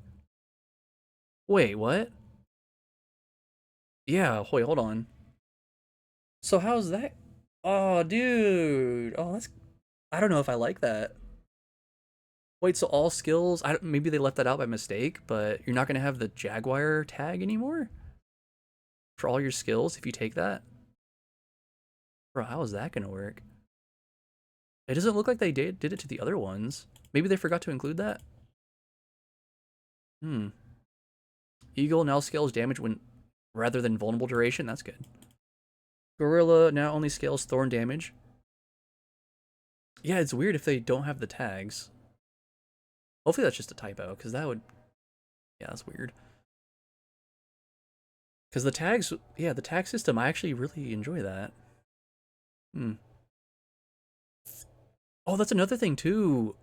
Wait, what? Yeah, wait, hold on. So how's that? Oh, dude. Oh, that's. I don't know if I like that. Wait, so all skills? Maybe they left that out by mistake, but you're not gonna have the Jaguar tag anymore for all your skills if you take that. Bro, how is that gonna work? It doesn't look like they did it to the other ones. Maybe they forgot to include that. Hmm. Eagle now scales damage when rather than vulnerable duration. That's good. Gorilla now only scales thorn damage. Yeah, it's weird if they don't have the tags. Hopefully that's just a typo, because that would... Yeah, that's weird. Because the tags... Yeah, the tag system, I actually really enjoy that. Hmm. Oh, that's another thing, too.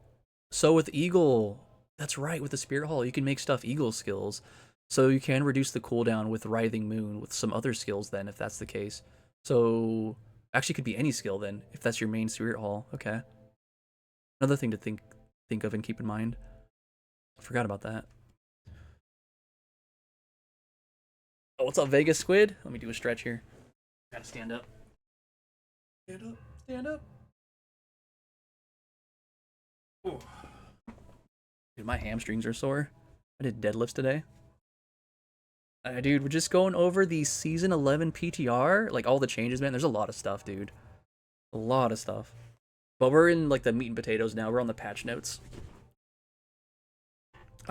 So with Eagle... That's right, with the Spirit Hall, you can make stuff Eagle skills. So you can reduce the cooldown with Writhing Moon with some other skills then, if that's the case. So... Actually, could be any skill then, if that's your main Spirit Hall. Okay. Another thing to think of and keep in mind. I forgot about that. Oh, what's up, Vegas Squid? Let me do a stretch here. Gotta stand up. Stand up. Stand up. Ooh. Dude, my hamstrings are sore. I did deadlifts today. Dude, we're just going over the Season 11 PTR. Like, all the changes, man. There's a lot of stuff, dude. A lot of stuff. But we're in, like, the meat and potatoes now. We're on the patch notes.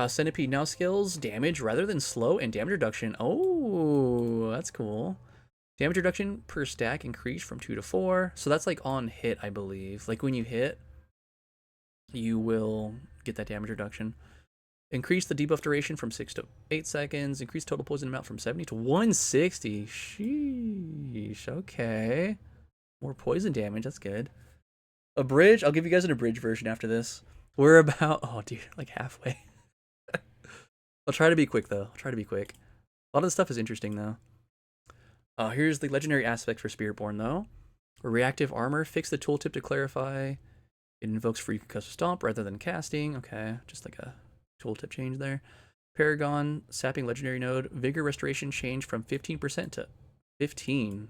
Centipede now scales damage rather than slow and damage reduction. Oh, that's cool. Damage reduction per stack increased from 2 to 4. So that's like on hit, I believe. Like when you hit, you will get that damage reduction. Increase the debuff duration from 6 to 8 seconds. Increase total poison amount from 70 to 160. Sheesh. Okay. More poison damage. That's good. Abridge. I'll give you guys an abridged version after this. We're about... Oh, dude. Like halfway. I'll try to be quick, though. I'll try to be quick. A lot of the stuff is interesting, though. Here's the legendary aspect for Spiritborn, though. Reactive armor. Fix the tooltip to clarify. It invokes free concussive stomp rather than casting. Okay, just like a tooltip change there. Paragon, sapping legendary node. Vigor restoration change from 15% to 15.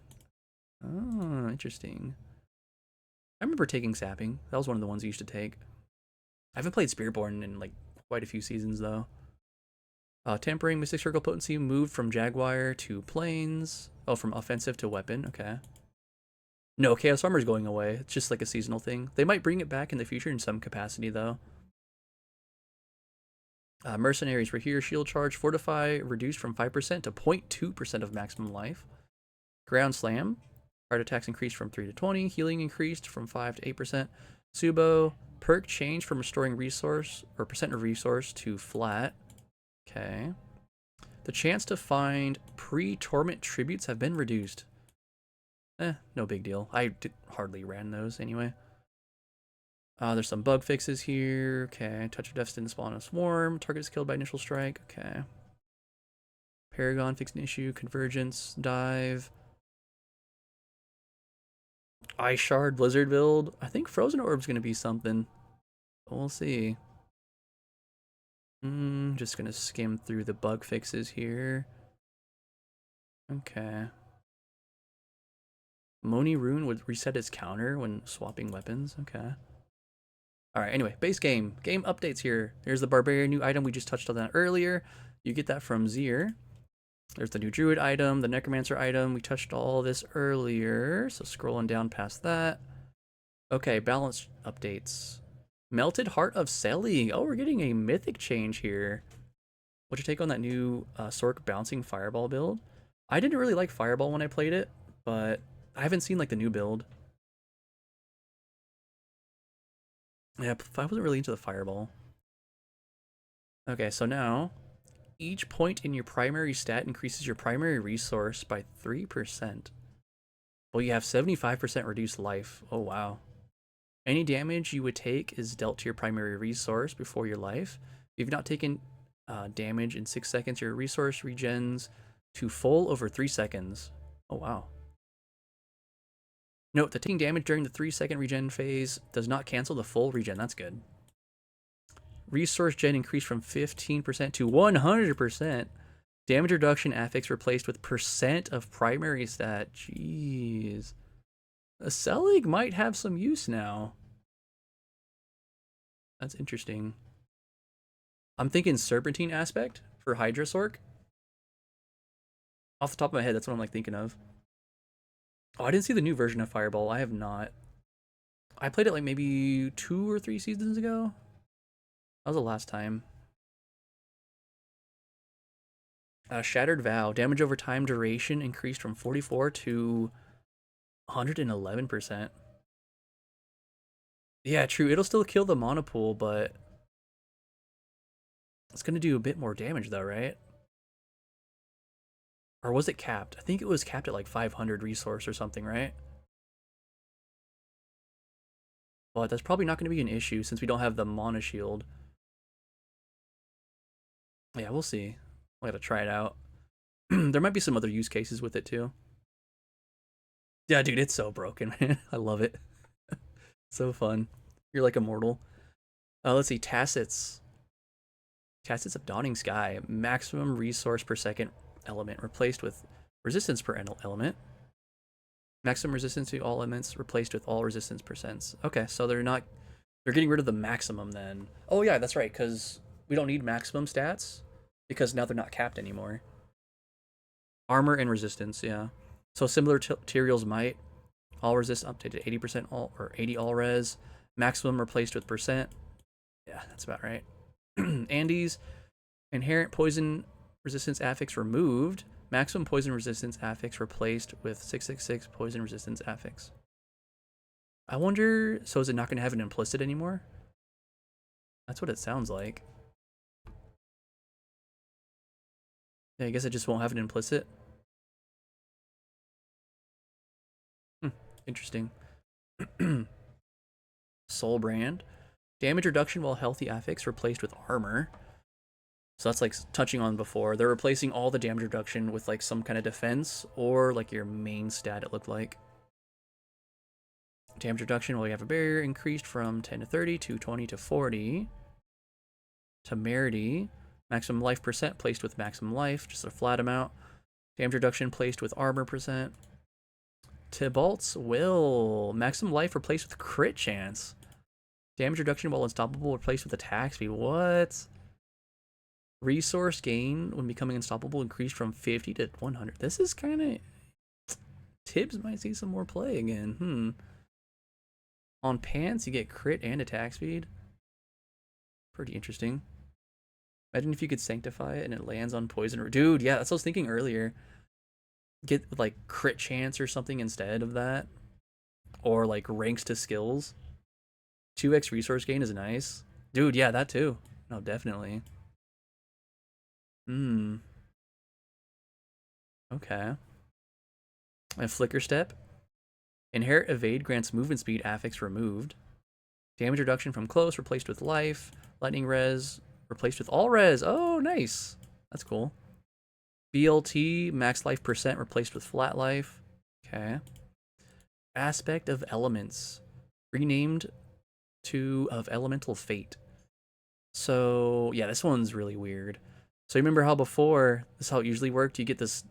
Oh, interesting. I remember taking sapping. That was one of the ones I used to take. I haven't played Spiritborn in like quite a few seasons, though. Tempering, Mystic Circle potency moved from Jaguar to Plains. Oh, from offensive to weapon. Okay. No, Chaos Armor is going away. It's just like a seasonal thing. They might bring it back in the future in some capacity, though. Mercenaries were here. Shield charge, fortify, reduced from 5% to 0.2% of maximum life. Ground slam. Heart attacks increased from 3 to 20. Healing increased from 5 to 8%. Subo. Perk changed from restoring resource or percent of resource to flat. Okay. The chance to find pre-torment tributes have been reduced. No big deal. I hardly ran those anyway. There's some bug fixes here. Okay. Touch of Death didn't spawn a swarm. Target is killed by initial strike. Okay. Paragon fixed an issue. Convergence. Dive. Ice Shard Blizzard build. I think Frozen Orb's going to be something. We'll see. Just going to skim through the bug fixes here. Okay. Moni Rune would reset its counter when swapping weapons. Okay. Alright, anyway, base game. Game updates here. Here's the Barbarian new item. We just touched on that earlier. You get that from Zir. There's the new Druid item, the Necromancer item. We touched all this earlier, so scrolling down past that. Okay, balance updates. Melted Heart of Selly. Oh, we're getting a mythic change here. What'd you take on that new Sork Bouncing Fireball build? I didn't really like Fireball when I played it, but I haven't seen like the new build. Yeah, I wasn't really into the Fireball. Okay, so now each point in your primary stat increases your primary resource by 3%. Well, you have 75% reduced life. Oh, wow. Any damage you would take is dealt to your primary resource before your life. If you've not taken damage in 6 seconds, your resource regens to full over 3 seconds. Oh, wow. Note that taking damage during the 3-second regen phase does not cancel the full regen. That's good. Resource gen increased from 15% to 100%. Damage reduction affix replaced with percent of primary stat. Jeez. A Selig might have some use now. That's interesting. I'm thinking Serpentine aspect for Hydra Sork. Off the top of my head, that's what I'm like thinking of. Oh, I didn't see the new version of Fireball. I have not. I played it like maybe 2 or 3 seasons ago. That was the last time. Shattered Vow. Damage over time duration increased from 44 to 111%. Yeah, true. It'll still kill the mana pool, but it's going to do a bit more damage though, right? Or was it capped? I think it was capped at like 500 resource or something, right? But that's probably not going to be an issue since we don't have the mana shield. Yeah, we'll see. I gotta try it out. There might be some other use cases with it too. Yeah, dude, it's so broken, man. I love it. So fun. You're like immortal. Let's see. Tacits. Tacits of Dawning Sky. Maximum resource per second element replaced with resistance per element. Maximum resistance to all elements replaced with all resistance percents. Okay, so they're getting rid of the maximum then. Oh yeah, that's right, because we don't need maximum stats because now they're not capped anymore. Armor and resistance, yeah. So similar to Tyrael's Might, all resist updated 80% all or 80 all res. Maximum replaced with percent. Yeah, that's about right. Andes, inherent poison resistance affix removed. Maximum poison resistance affix replaced with 666 poison resistance affix. I wonder, so is it not going to have an implicit anymore? That's what it sounds like. Yeah, I guess it just won't have an implicit. Interesting. Soul Brand. Damage reduction while healthy affix replaced with armor. So that's like touching on before. They're replacing all the damage reduction with like some kind of defense or like your main stat, it looked like. Damage reduction while you have a barrier increased from 10 to 30 to 20 to 40. Temerity. Maximum life percent placed with maximum life, just a flat amount. Damage reduction placed with armor percent. Tybalt's Will. Maximum life replaced with crit chance. Damage reduction while unstoppable replaced with attack speed. What? Resource gain when becoming unstoppable increased from 50 to 100. This is kind of... Tibbs might see some more play again. On Pants, you get crit and attack speed. Pretty interesting. Imagine if you could sanctify it and it lands on poison. Dude, yeah, that's what I was thinking earlier. Get like crit chance or something instead of that. Or like ranks to skills. 2x resource gain is nice. Dude, yeah, that too. No, definitely. Okay. And Flicker Step. Inherit Evade grants movement speed affix removed. Damage reduction from close replaced with life. Lightning res replaced with all res. Oh, nice. That's cool. BLT max life percent replaced with flat life. Okay. Aspect of Elements. Renamed to of Elemental Fate. So, yeah, this one's really weird. So, you remember how before, this is how it usually worked? You get this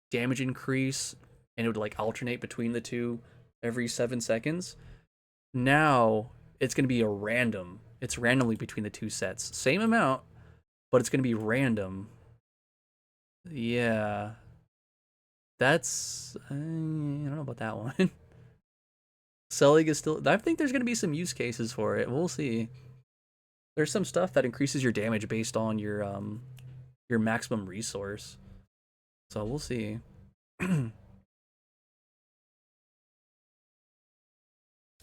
damage increase, and it would, like, alternate between the two every 7 seconds. Now, it's going to be a random. It's randomly between the two sets. Same amount, but it's going to be random. Yeah. That's... I don't know about that one. Selig is still... I think there's going to be some use cases for it. We'll see. There's some stuff that increases your damage based on your maximum resource. So we'll see.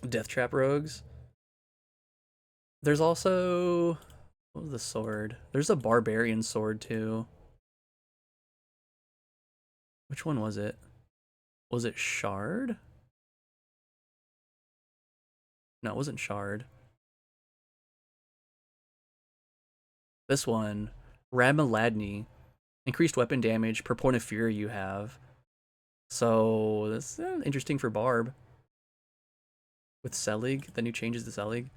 Death Trap Rogues. There's also... What was the sword? There's a Barbarian sword too. Which one was it? Was it Shard? No, it wasn't Shard. This one, Ramaladni. Increased weapon damage per point of fury you have. So that's interesting for Barb. With Selig, the new changes to Selig.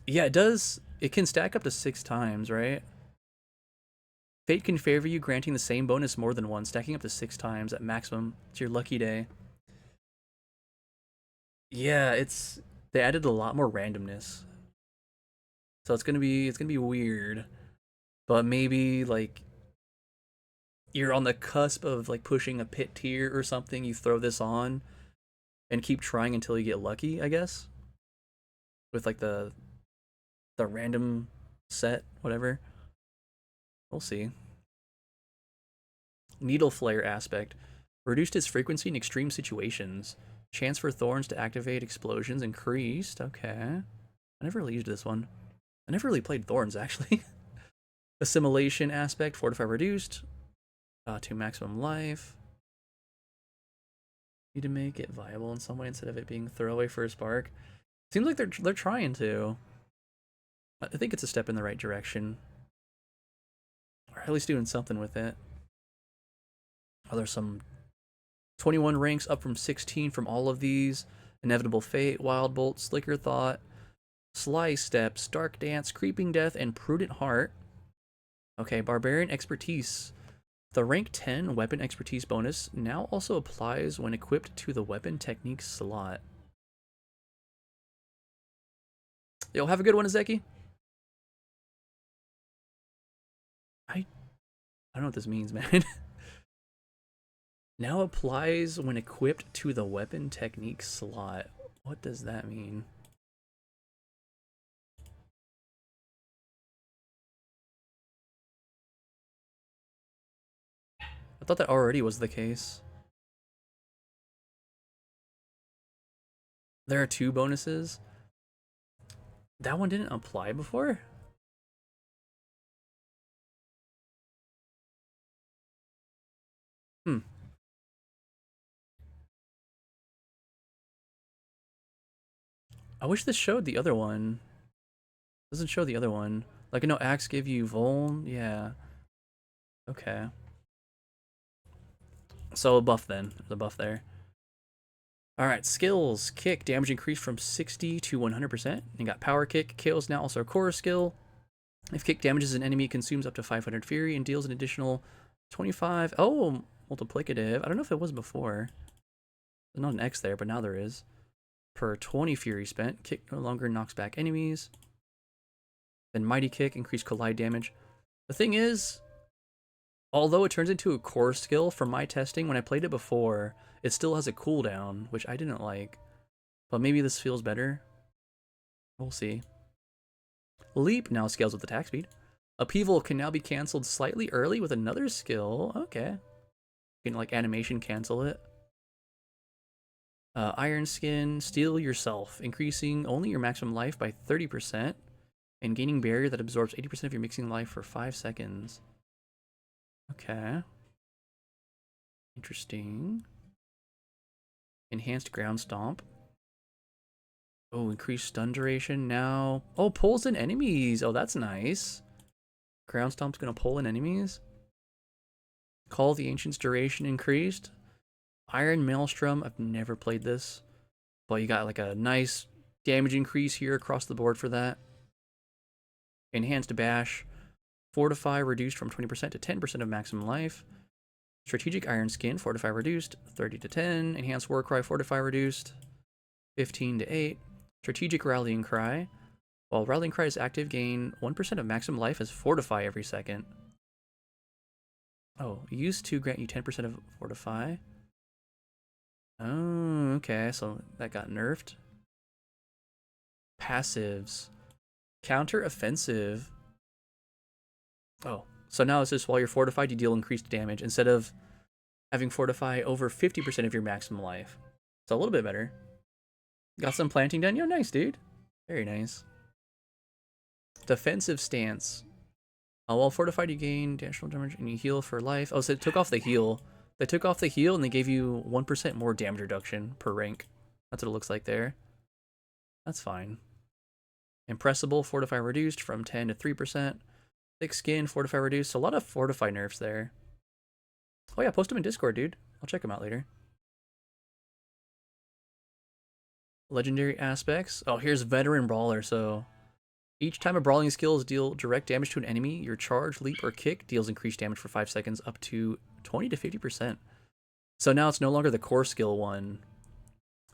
Yeah, it does. It can stack up to 6 times, right? Fate can favor you, granting the same bonus more than once, stacking up to 6 times at maximum. It's your lucky day. Yeah, they added a lot more randomness. So it's gonna be weird. But maybe like you're on the cusp of like pushing a pit tier or something, you throw this on and keep trying until you get lucky, I guess. With like the random set, whatever. We'll see. Needle Flare aspect. Reduced its frequency in extreme situations. Chance for thorns to activate explosions increased. Okay. I never really used this one. I never really played thorns, actually. Assimilation aspect. Fortify reduced. To maximum life. Need to make it viable in some way instead of it being throwaway for a spark. Seems like they're trying to. I think it's a step in the right direction. Or at least doing something with it. Oh, there's some 21 ranks up from 16 from all of these. Inevitable Fate, Wild Bolt, Slicker Thought, Sly Steps, Dark Dance, Creeping Death, and Prudent Heart. Okay, Barbarian Expertise. The rank 10 weapon expertise bonus now also applies when equipped to the weapon technique slot. Yo, have a good one, Azeki. I don't know what this means, man. Now applies when equipped to the weapon technique slot. What does that mean? I thought that already was the case. There are 2 bonuses. That one didn't apply before? Hmm. I wish this showed the other one. Doesn't show the other one. Like, I know Axe give you Vuln. Yeah. Okay. So a buff then. There's a buff there. Alright, skills. Kick. Damage increased from 60 to 100%. You got Power Kick. KO is now also a core skill. If kick damages an enemy, it consumes up to 500 Fury and deals an additional 25. Oh, multiplicative. I don't know if it was before. There's not an X there, but now there is. Per 20 Fury spent. Kick no longer knocks back enemies. Then Mighty Kick, increased collide damage. The thing is, although it turns into a core skill, from my testing, when I played it before, it still has a cooldown, which I didn't like. But maybe this feels better. We'll see. Leap now scales with attack speed. Upheaval can now be cancelled slightly early with another skill. Okay. You can, like, animation cancel it. Iron Skin, Steel Yourself, increasing only your maximum life by 30%, and gaining barrier that absorbs 80% of your mixing life for 5 seconds. Okay. Interesting. Enhanced Ground Stomp. Oh, increased stun duration now. Oh, pulls in enemies. Oh, that's nice. Ground Stomp's gonna pull in enemies. Call of the Ancients duration increased. Iron Maelstrom. I've never played this, but you got like a nice damage increase here across the board for that. Enhanced Bash. Fortify reduced from 20% to 10% of maximum life. Strategic Iron Skin. Fortify reduced 30 to 10. Enhanced Warcry. Fortify reduced 15 to 8. Strategic Rallying Cry. While Rallying Cry is active, gain 1% of maximum life as Fortify every second. Oh, used to grant you 10% of Fortify. Oh, okay, so that got nerfed. Passives. Counter Offensive. Oh, so now it's just while you're fortified, you deal increased damage instead of having Fortify over 50% of your maximum life. So a little bit better. Got some planting done. Yo, nice, dude. Very nice. Defensive Stance. While fortified, you gain additional damage and you heal for life. Oh, so it took off the heal. They took off the heal and they gave you 1% more damage reduction per rank. That's what it looks like there. That's fine. Impressible, Fortify reduced from 10 to 3%. Thick skin, Fortify reduced. So a lot of Fortify nerfs there. Oh yeah, post them in Discord, dude. I'll check them out later. Legendary aspects. Oh, here's Veteran Brawler. So each time a brawling skill is deal direct damage to an enemy, your charge, leap, or kick deals increased damage for 5 seconds up to 20 to 50%. So now it's no longer the core skill one.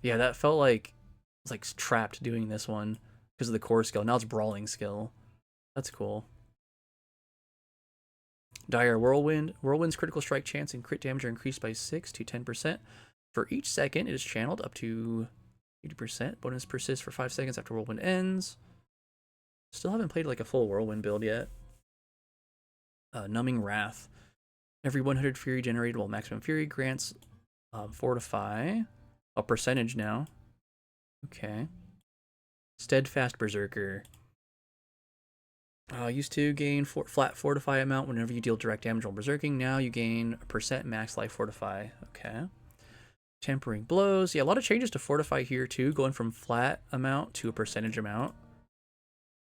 Yeah, that felt like I was like trapped doing this one because of the core skill. Now it's brawling skill. That's cool. Dire Whirlwind. Whirlwind's critical strike chance and crit damage are increased by 6 to 10%. For each second, it is channeled up to 80%. Bonus persists for 5 seconds after Whirlwind ends. Still haven't played like a full Whirlwind build yet. Numbing Wrath. Every 100 Fury generated while maximum Fury grants Fortify. A percentage now. Okay. Steadfast Berserker. Used to gain flat Fortify amount whenever you deal direct damage while berserking. Now you gain a % max life Fortify. Okay. Tempering Blows. Yeah, a lot of changes to Fortify here too, going from flat amount to a percentage amount.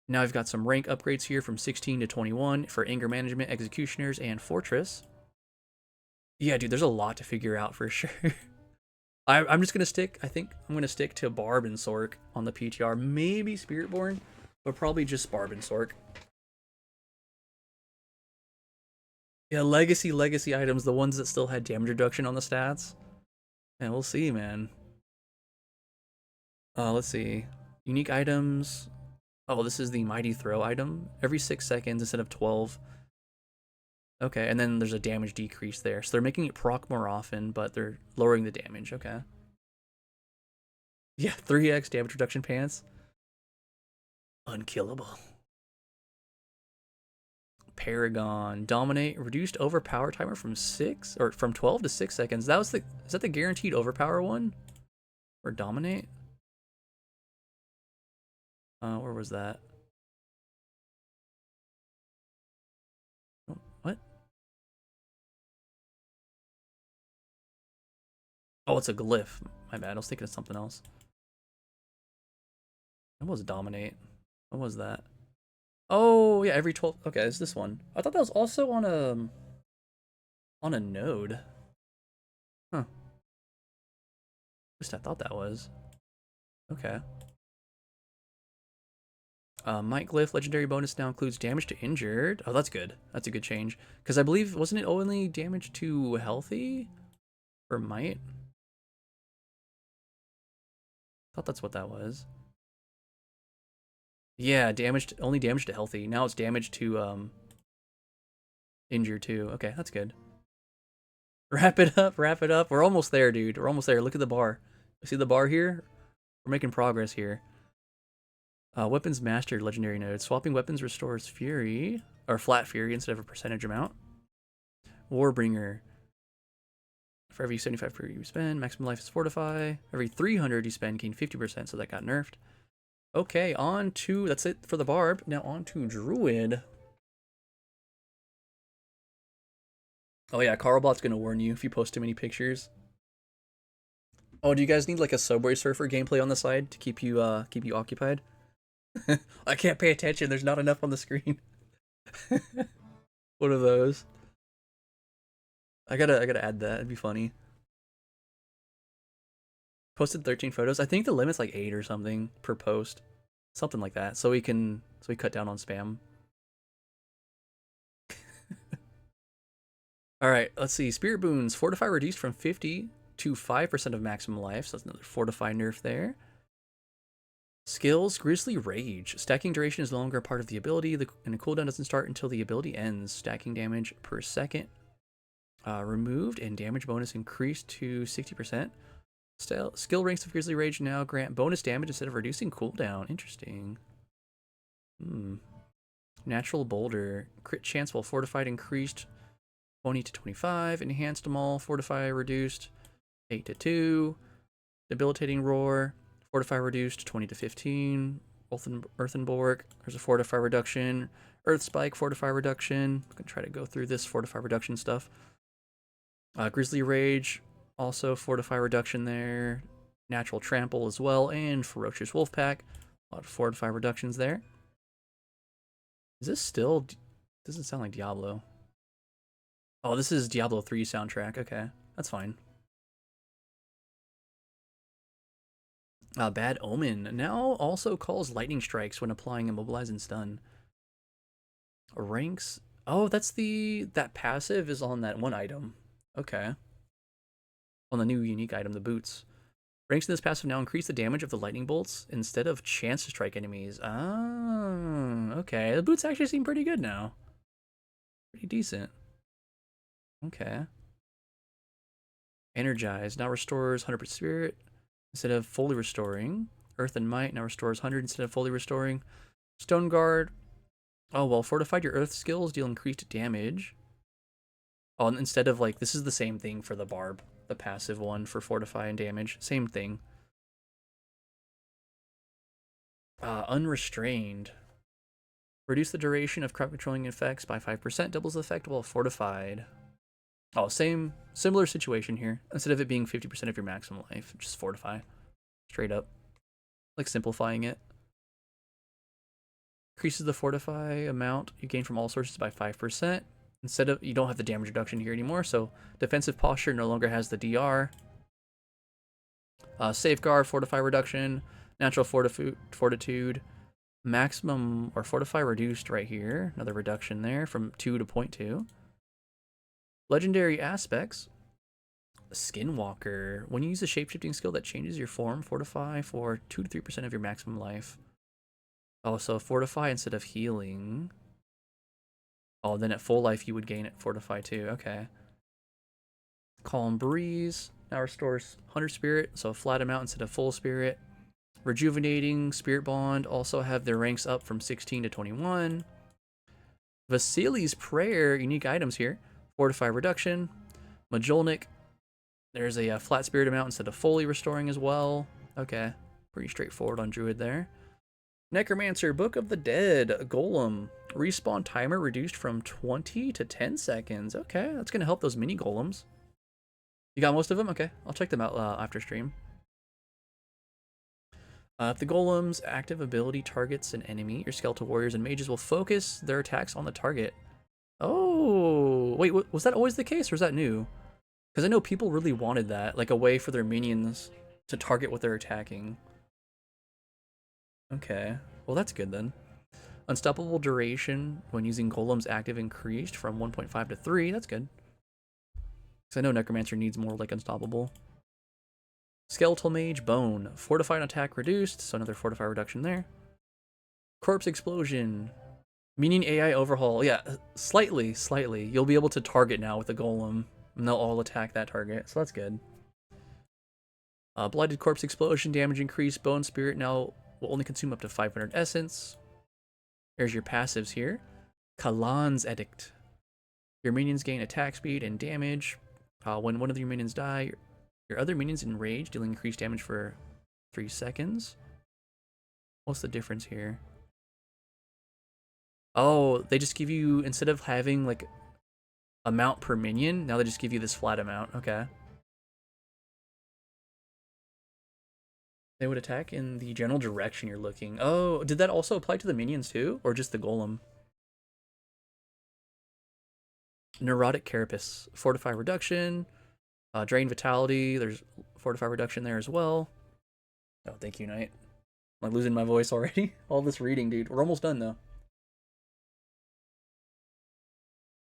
Now I've got some rank upgrades here from 16 to 21 for Anger Management, Executioners, and Fortress. Yeah, dude, there's a lot to figure out for sure. I'm just going to stick, I think I'm going to stick to Barb and Sork on the PTR. Maybe Spiritborn, but probably just Barb and Sork. Yeah, legacy items, the ones that still had damage reduction on the stats. Yeah, we'll see, man. Let's see. Unique items. Oh, this is the Mighty Throw item. Every 6 seconds instead of 12. Okay, and then there's a damage decrease there. So they're making it proc more often, but they're lowering the damage. Okay. Yeah, 3x damage reduction pants. Unkillable. Paragon. Dominate. Reduced overpower timer from 6 or from 12 to 6 seconds. That was the, is that the guaranteed overpower one? Or dominate? Where was that? Oh, what? Oh, it's a glyph. My bad. I was thinking of something else. That was dominate. What was that? Oh, yeah, every 12. Okay, it's this one. I thought that was also on a node. Huh. At least I thought that was. Okay. Might Glyph legendary bonus now includes damage to injured. Oh, that's good. That's a good change. Because I believe, wasn't it only damage to healthy? For might? I thought that's what that was. Yeah, only damage to healthy. Now it's damage to injured too. Okay, that's good. Wrap it up, wrap it up. We're almost there, dude. We're almost there. Look at the bar. See the bar here? We're making progress here. Weapons mastered legendary node. Swapping weapons restores fury, or flat fury instead of a percentage amount. Warbringer. For every 75 fury you spend, maximum life is fortify. Every 300 you spend, gain 50%, so that got nerfed. Okay, on to, that's it for the barb. Now on to druid. Oh yeah, Carlbot's gonna warn you if you post too many pictures. Oh, do you guys need like a Subway Surfer gameplay on the side to keep you occupied? I can't pay attention. There's not enough on the screen. One of those. I gotta add that. It'd be funny. Posted 13 photos. I think the limit's like 8 or something per post, something like that. So we cut down on spam. All right, let's see. Spirit boons fortify reduced from 50 to 5% of maximum life. So that's another fortify nerf there. Skills, Grizzly Rage. Stacking duration is no longer a part of the ability, and the cooldown doesn't start until the ability ends. Stacking damage per second removed, and damage bonus increased to 60%. Skill ranks of Grizzly Rage now grant bonus damage instead of reducing cooldown. Interesting. Natural Boulder. Crit chance while fortified increased 20 to 25. Enhanced Maul. Fortify reduced 8 to 2. Debilitating Roar. Fortify reduced 20 to 15. Earthenborg. There's a Fortify reduction. Earth Spike. Fortify reduction. I'm going to try to go through this Fortify reduction stuff. Grizzly Rage. Also Fortify reduction there. natural trample as well, and ferocious wolf pack. A lot of fortify reductions there. Is this still? Doesn't sound like Diablo. Oh, this is Diablo 3 soundtrack. Okay, that's fine. Bad Omen now also calls lightning strikes when applying immobilize and stun. Ranks. Oh, that's that passive is on that one item. Okay. On the new unique item, the boots. Ranks in this passive now increase the damage of the lightning bolts instead of chance to strike enemies. Oh, okay. The boots actually seem pretty good now. Pretty decent. Okay. Energize now restores 100% spirit instead of fully restoring. Earth and Might now restores 100 instead of fully restoring. Stone Guard. Oh, well, fortified your earth skills deal increased damage. Oh, and instead of like, this is the same thing for the barb. The passive one for fortify and damage. Same thing. Unrestrained. Reduce the duration of crowd controlling effects by 5%. Doubles the effect while fortified. Oh, similar situation here. Instead of it being 50% of your maximum life, just fortify. Straight up. Like simplifying it. Increases the fortify amount you gain from all sources by 5%. Instead of, you don't have the damage reduction here anymore, so defensive posture no longer has the DR. Safeguard, fortify reduction, natural fortitude, maximum or fortify reduced right here. Another reduction there from 2 to 0.2. Legendary aspects. Skinwalker. When you use a shapeshifting skill that changes your form, fortify for 2 to 3% of your maximum life. Oh, so fortify instead of healing. Oh, then at full life you would gain it fortify too. Okay. Calm Breeze now restores 100 spirit, so a flat amount instead of full spirit. Rejuvenating, Spirit Bond also have their ranks up from 16 to 21. Vasili's Prayer, unique items here. Fortify reduction. Majolnik, there's a flat spirit amount instead of fully restoring as well. Okay, pretty straightforward on Druid there. Necromancer, Book of the Dead, Golem. Respawn timer reduced from 20 to 10 seconds. Okay, that's going to help those mini golems. You got most of them? Okay, I'll check them out after stream. If the golem's active ability targets an enemy, your skeletal warriors and mages will focus their attacks on the target. Oh, wait, was that always the case or is that new? Because I know people really wanted that, like a way for their minions to target what they're attacking. Okay, well that's good then. Unstoppable duration when using golems active increased from 1.5 to 3. That's good. Because I know Necromancer needs more like unstoppable. Skeletal Mage, Bone. Fortified attack reduced, so another fortify reduction there. Corpse Explosion. Minion AI overhaul. Yeah, slightly. You'll be able to target now with the golem, and they'll all attack that target, so that's good. Blighted Corpse Explosion, damage increase. Bone Spirit now will only consume up to 500 essence. There's your passives here. Kalan's Edict. Your minions gain attack speed and damage. When one of your minions die, your other minions enrage, dealing increased damage for 3 seconds. What's the difference here? Oh, they just give you, instead of having like amount per minion, now they just give you this flat amount. Okay. They would attack in the general direction you're looking. Oh, did that also apply to the minions too? Or just the golem? Neurotic Carapace. Fortify reduction. Drain Vitality. There's fortify reduction there as well. Oh, thank you, Knight. I'm like losing my voice already. All this reading, dude. We're almost done though.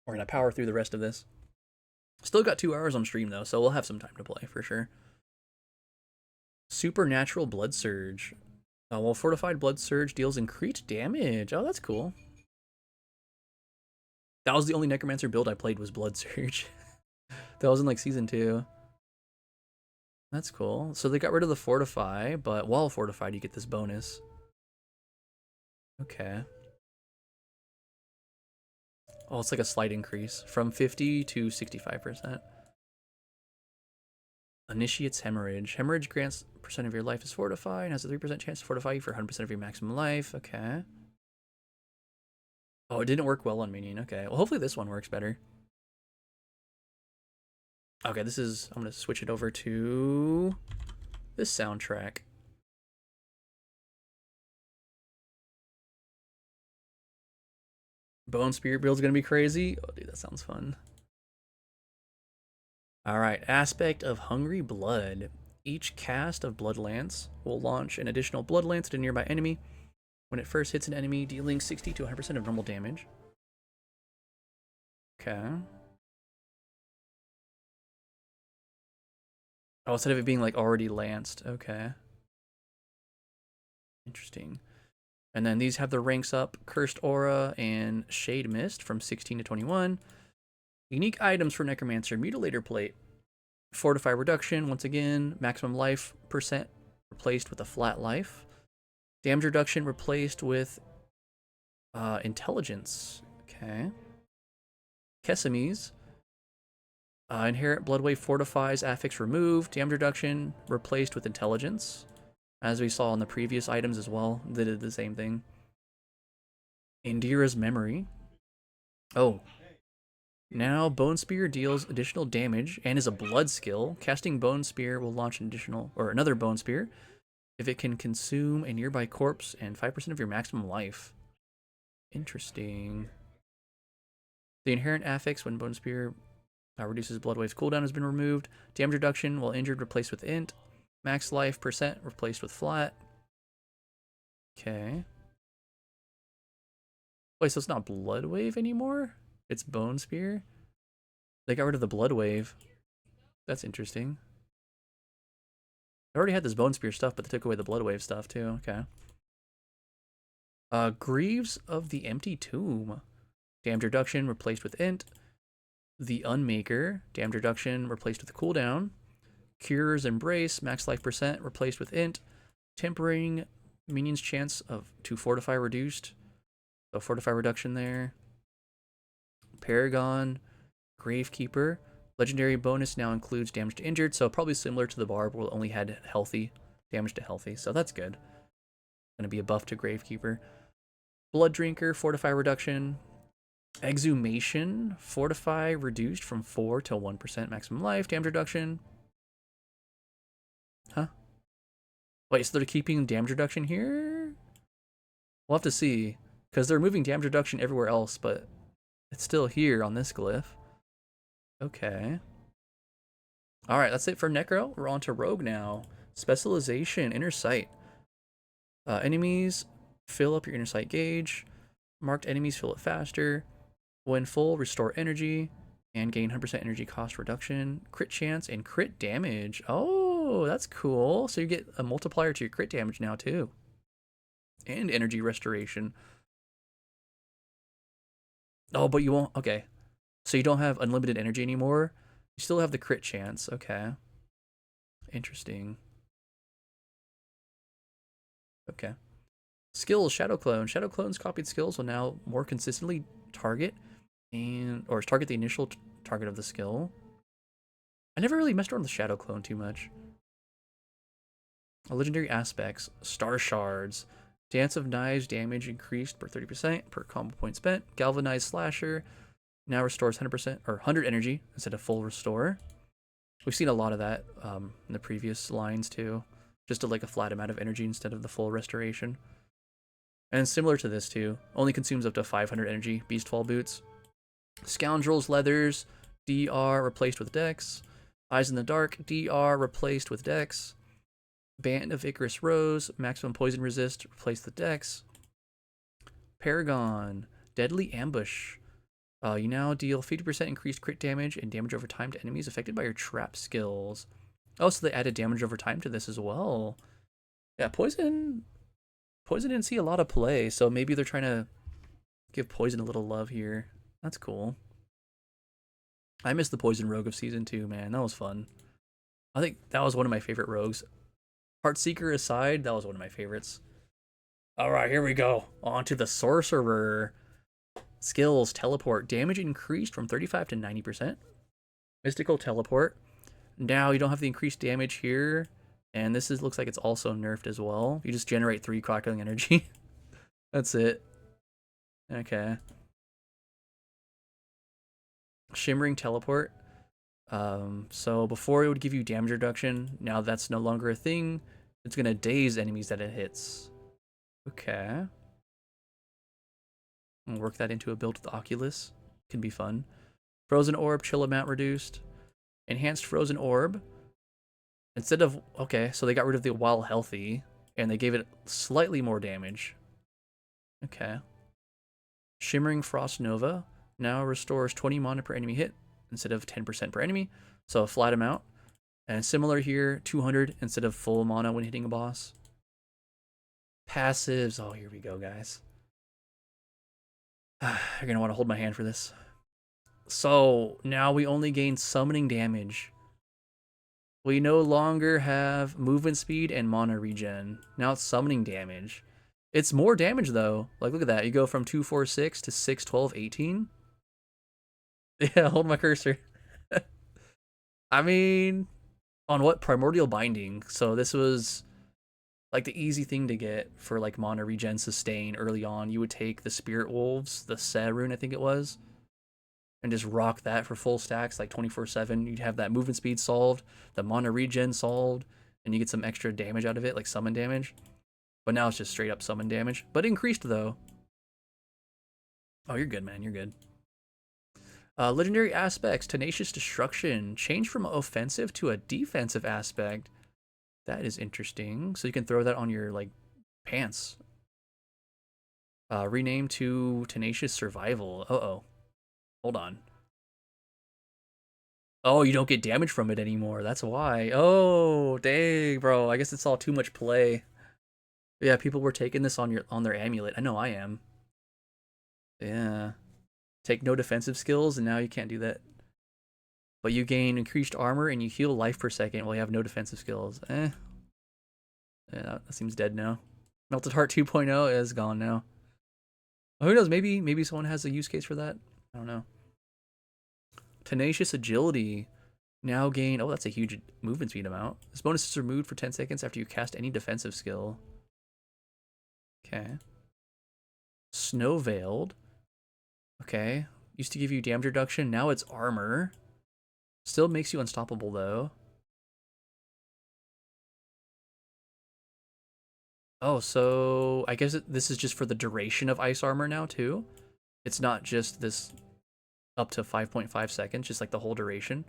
We're gonna power through the rest of this. Still got 2 hours on stream though, so we'll have some time to play for sure. Supernatural Blood Surge. Well, Fortified Blood Surge deals increased damage. Oh, that's cool. That was the only Necromancer build I played was Blood Surge. That was in like Season 2. That's cool. So they got rid of the Fortify, but while Fortified you get this bonus. Okay. Oh, it's like a slight increase from 50 to 65%. Initiates Hemorrhage. Hemorrhage grants percent of your life is fortified and has a 3% chance to fortify you for 100% of your maximum life. Okay. Oh, it didn't work well on minion. Okay. Well, hopefully this one works better. Okay, this is... I'm going to switch it over to This soundtrack. Bone Spear build's gonna be crazy. Oh, dude, that sounds fun. Alright, aspect of Hungry Blood. Each cast of Blood Lance will launch an additional Blood Lance at a nearby enemy when it first hits an enemy, dealing 60 to 100% of normal damage. Okay. Oh, instead of it being like already lanced. Okay. Interesting. And then these have the ranks up: Cursed Aura and Shade Mist from 16 to 21. Unique items for Necromancer: Mutilator Plate. Fortify Reduction, once again. Maximum life percent replaced with a flat life. Damage Reduction replaced with Intelligence. Okay. Kesames. Inherent Bloodwave fortifies, affix removed. Damage Reduction replaced with Intelligence. As we saw in the previous items as well, they did the same thing. Indira's Memory. Oh. Now Bone Spear deals additional damage and is a blood skill. Casting Bone Spear will launch an additional, or another Bone Spear if it can consume a nearby corpse and 5% of your maximum life. Interesting. The inherent affix when Bone Spear reduces Bloodwave's cooldown has been removed. Damage reduction while injured replaced with int. Max life percent replaced with flat. Okay. Wait, so it's not Bloodwave anymore? It's Bone Spear? They got rid of the Bloodwave. That's interesting. I already had this Bone Spear stuff, but they took away the Bloodwave stuff too. Okay. Greaves of the Empty Tomb. Damage reduction replaced with int. The Unmaker. Damage reduction replaced with cooldown. Curer's Embrace. Max life percent replaced with int. Tempering minions chance to fortify reduced. So fortify reduction there. Paragon. Gravekeeper. Legendary bonus now includes damage to injured, so probably similar to the Barb, where it only had healthy, damage to healthy, so that's good. Gonna be a buff to Gravekeeper. Blood Drinker, fortify reduction. Exhumation, fortify reduced from 4 to 1% maximum life, damage reduction. Huh? Wait, so they're keeping damage reduction here? We'll have to see, because they're moving damage reduction everywhere else, but it's still here on this glyph. Okay. Alright, that's it for Necro. We're on to Rogue now. Specialization, Inner Sight. Enemies, fill up your Inner Sight gauge. Marked enemies fill it faster. When full, restore energy. And gain 100% energy cost reduction. Crit chance and crit damage. Oh, that's cool. So you get a multiplier to your crit damage now too. And energy restoration. Oh, but you won't... Okay. So you don't have unlimited energy anymore. You still have the crit chance. Okay. Interesting. Okay. Skills, Shadow Clone. Shadow Clone's copied skills will now more consistently target target the initial target of the skill. I never really messed around with Shadow Clone too much. Legendary aspects, Star Shards. Dance of Knives damage increased per 30% per combo point spent. Galvanized Slasher now restores 100% or 100 energy instead of full restore. We've seen a lot of that in the previous lines too. Just like a flat amount of energy instead of the full restoration. And similar to this too, only consumes up to 500 energy, Beastfall Boots. Scoundrel's Leathers, DR replaced with Dex. Eyes in the Dark, DR replaced with Dex. Band of Icarus Rose, maximum poison resist, replaced with Dex. Paragon, Deadly Ambush. You now deal 50% increased crit damage and damage over time to enemies affected by your trap skills. Oh, so they added damage over time to this as well. Yeah, Poison didn't see a lot of play, so maybe they're trying to give Poison a little love here. That's cool. I missed the Poison Rogue of Season 2, man. That was fun. I think that was one of my favorite rogues. Heartseeker aside, that was one of my favorites. Alright, here we go. On to the Sorcerer. Skills, Teleport. Damage increased from 35 to 90%. Mystical Teleport. Now you don't have the increased damage here. And this looks like it's also nerfed as well. You just generate 3 crackling energy. That's it. Okay. Shimmering Teleport. So before it would give you damage reduction, now that's no longer a thing. It's gonna daze enemies that it hits. Okay. I'll work that into a build with Oculus. Can be fun. Frozen Orb, chill amount reduced. Enhanced Frozen Orb. Instead of, okay, so they got rid of the while healthy, and they gave it slightly more damage. Okay. Shimmering Frost Nova now restores 20 mana per enemy hit instead of 10% per enemy, so a flat amount. And similar here, 200 instead of full mana when hitting a boss. Passives, oh, here we go, guys. You're gonna want to hold my hand for this. So now we only gain summoning damage. We no longer have movement speed and mana regen. Now it's summoning damage. It's more damage though. Like, look at that. You go from 246 to 612, 18. Yeah, hold my cursor. I mean, on what? Primordial Binding. So this was like the easy thing to get for like mana regen sustain early on. You would take the Spirit Wolves, the Se rune, I think it was, and just rock that for full stacks like 24/7. You'd have that movement speed solved, the mana regen solved, and you get some extra damage out of it, like summon damage. But now it's just straight up summon damage. But increased though. Oh, you're good, man. You're good. Legendary aspects, Tenacious Destruction, change from offensive to a defensive aspect. That is interesting. So you can throw that on your like pants. Rename to Tenacious Survival. Uh-oh. Hold on. Oh, you don't get damage from it anymore. That's why. Oh, dang, bro. I guess it's all too much play. Yeah, people were taking this on their amulet. I know I am. Yeah. Take no defensive skills, and now you can't do that. But you gain increased armor, and you heal life per second while you have no defensive skills. Yeah, that seems dead now. Melted Heart 2.0 is gone now. Who knows? Maybe someone has a use case for that. I don't know. Tenacious Agility. Now gain... Oh, that's a huge movement speed amount. This bonus is removed for 10 seconds after you cast any defensive skill. Okay. Snow Veiled. Okay. Used to give you damage reduction. Now it's armor. Still makes you unstoppable, though. Oh, so I guess this is just for the duration of ice armor now, too? It's not just this up to 5.5 seconds, just like the whole duration.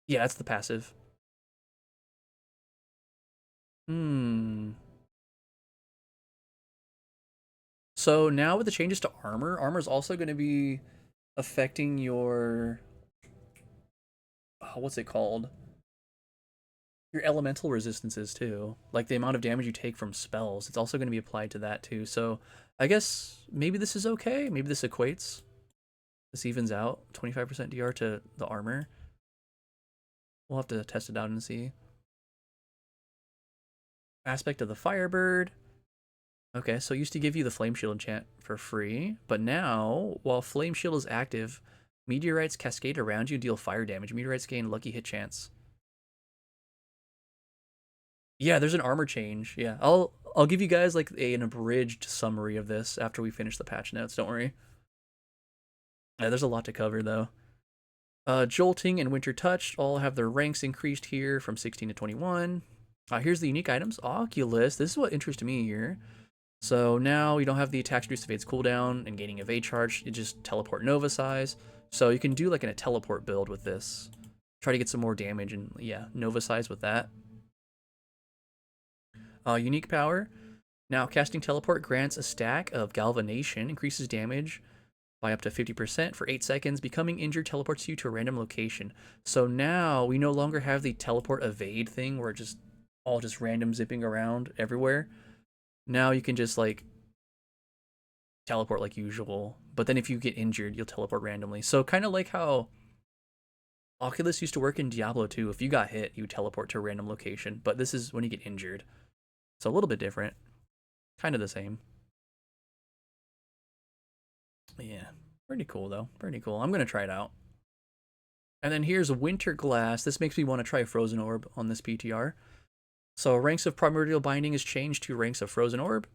Yeah, that's the passive. So now with the changes to armor, armor is also going to be affecting your... what's it called? Your elemental resistances too. Like the amount of damage you take from spells. It's also going to be applied to that too. So I guess maybe this is okay. Maybe this equates. This evens out 25% DR to the armor. We'll have to test it out and see. Aspect of the Firebird. Okay, so it used to give you the Flame Shield enchant for free, but now, while Flame Shield is active, meteorites cascade around you and deal fire damage. Meteorites gain lucky hit chance. Yeah, there's an armor change. Yeah, I'll give you guys like an abridged summary of this after we finish the patch notes. Don't worry. Yeah, there's a lot to cover though. Jolting and Winter Touch all have their ranks increased here from 16 to 21. Here's the unique items. Oculus. This is what interests me here. So now you don't have the attacks reduced evades cooldown and gaining evade charge. You just teleport Nova size. So you can do like a teleport build with this. Try to get some more damage and yeah, Nova size with that. Unique power. Now casting teleport grants a stack of galvanation, increases damage by up to 50% for 8 seconds. Becoming injured teleports you to a random location. So now we no longer have the teleport evade thing where it just all just random zipping around everywhere. Now you can just like teleport like usual, but then if you get injured, you'll teleport randomly. So kind of like how Oculus used to work in Diablo 2. If you got hit, you teleport to a random location, but this is when you get injured. So a little bit different. Kind of the same. Yeah, pretty cool though. Pretty cool. I'm going to try it out. And then here's Winter Glass. This makes me want to try Frozen Orb on this PTR. So ranks of Primordial Binding is changed to ranks of Frozen Orb.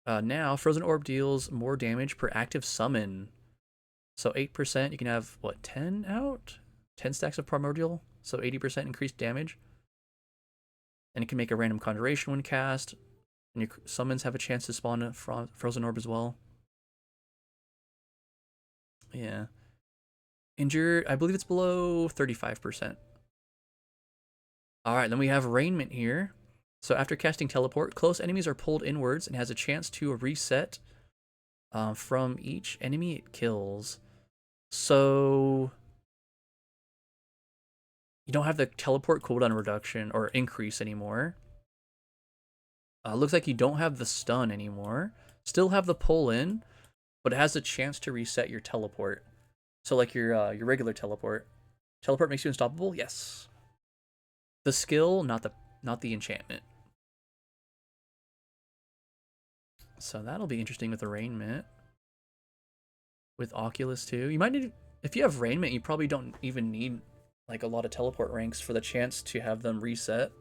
Now, Frozen Orb deals more damage per active summon. So 8%, you can have, what, 10 out? 10 stacks of Primordial, so 80% increased damage. And it can make a random Conjuration when cast. And your summons have a chance to spawn a Frozen Orb as well. Yeah. Injured, I believe it's below 35%. Alright, then we have Raiment here. So after casting Teleport, close enemies are pulled inwards and has a chance to reset from each enemy it kills. So you don't have the Teleport cooldown reduction or increase anymore. Looks like you don't have the stun anymore. Still have the pull in, but it has a chance to reset your Teleport. So like your regular Teleport. Teleport makes you unstoppable? Yes. The skill, not the enchantment. So that'll be interesting with Arraignment. With Oculus too. You might need, if you have Raiment, you probably don't even need like a lot of Teleport ranks for the chance to have them reset.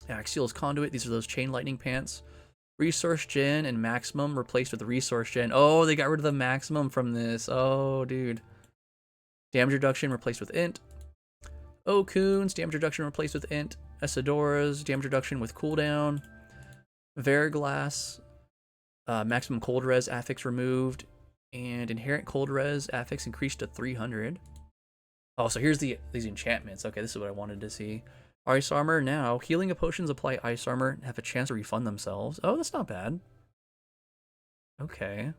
Axial's Conduit, these are those Chain Lightning Pants. Resource Gen and Maximum replaced with Resource Gen. Oh, they got rid of the Maximum from this. Oh, dude. Damage reduction replaced with Int. Okuns, damage reduction replaced with Int. Essadoras, damage reduction with cooldown. Verglass, maximum cold res affix removed. And inherent cold res affix increased to 300. Oh, so here's these enchantments. Okay, this is what I wanted to see. Ice Armor now. Healing of potions apply Ice Armor and have a chance to refund themselves. Oh, that's not bad. Okay.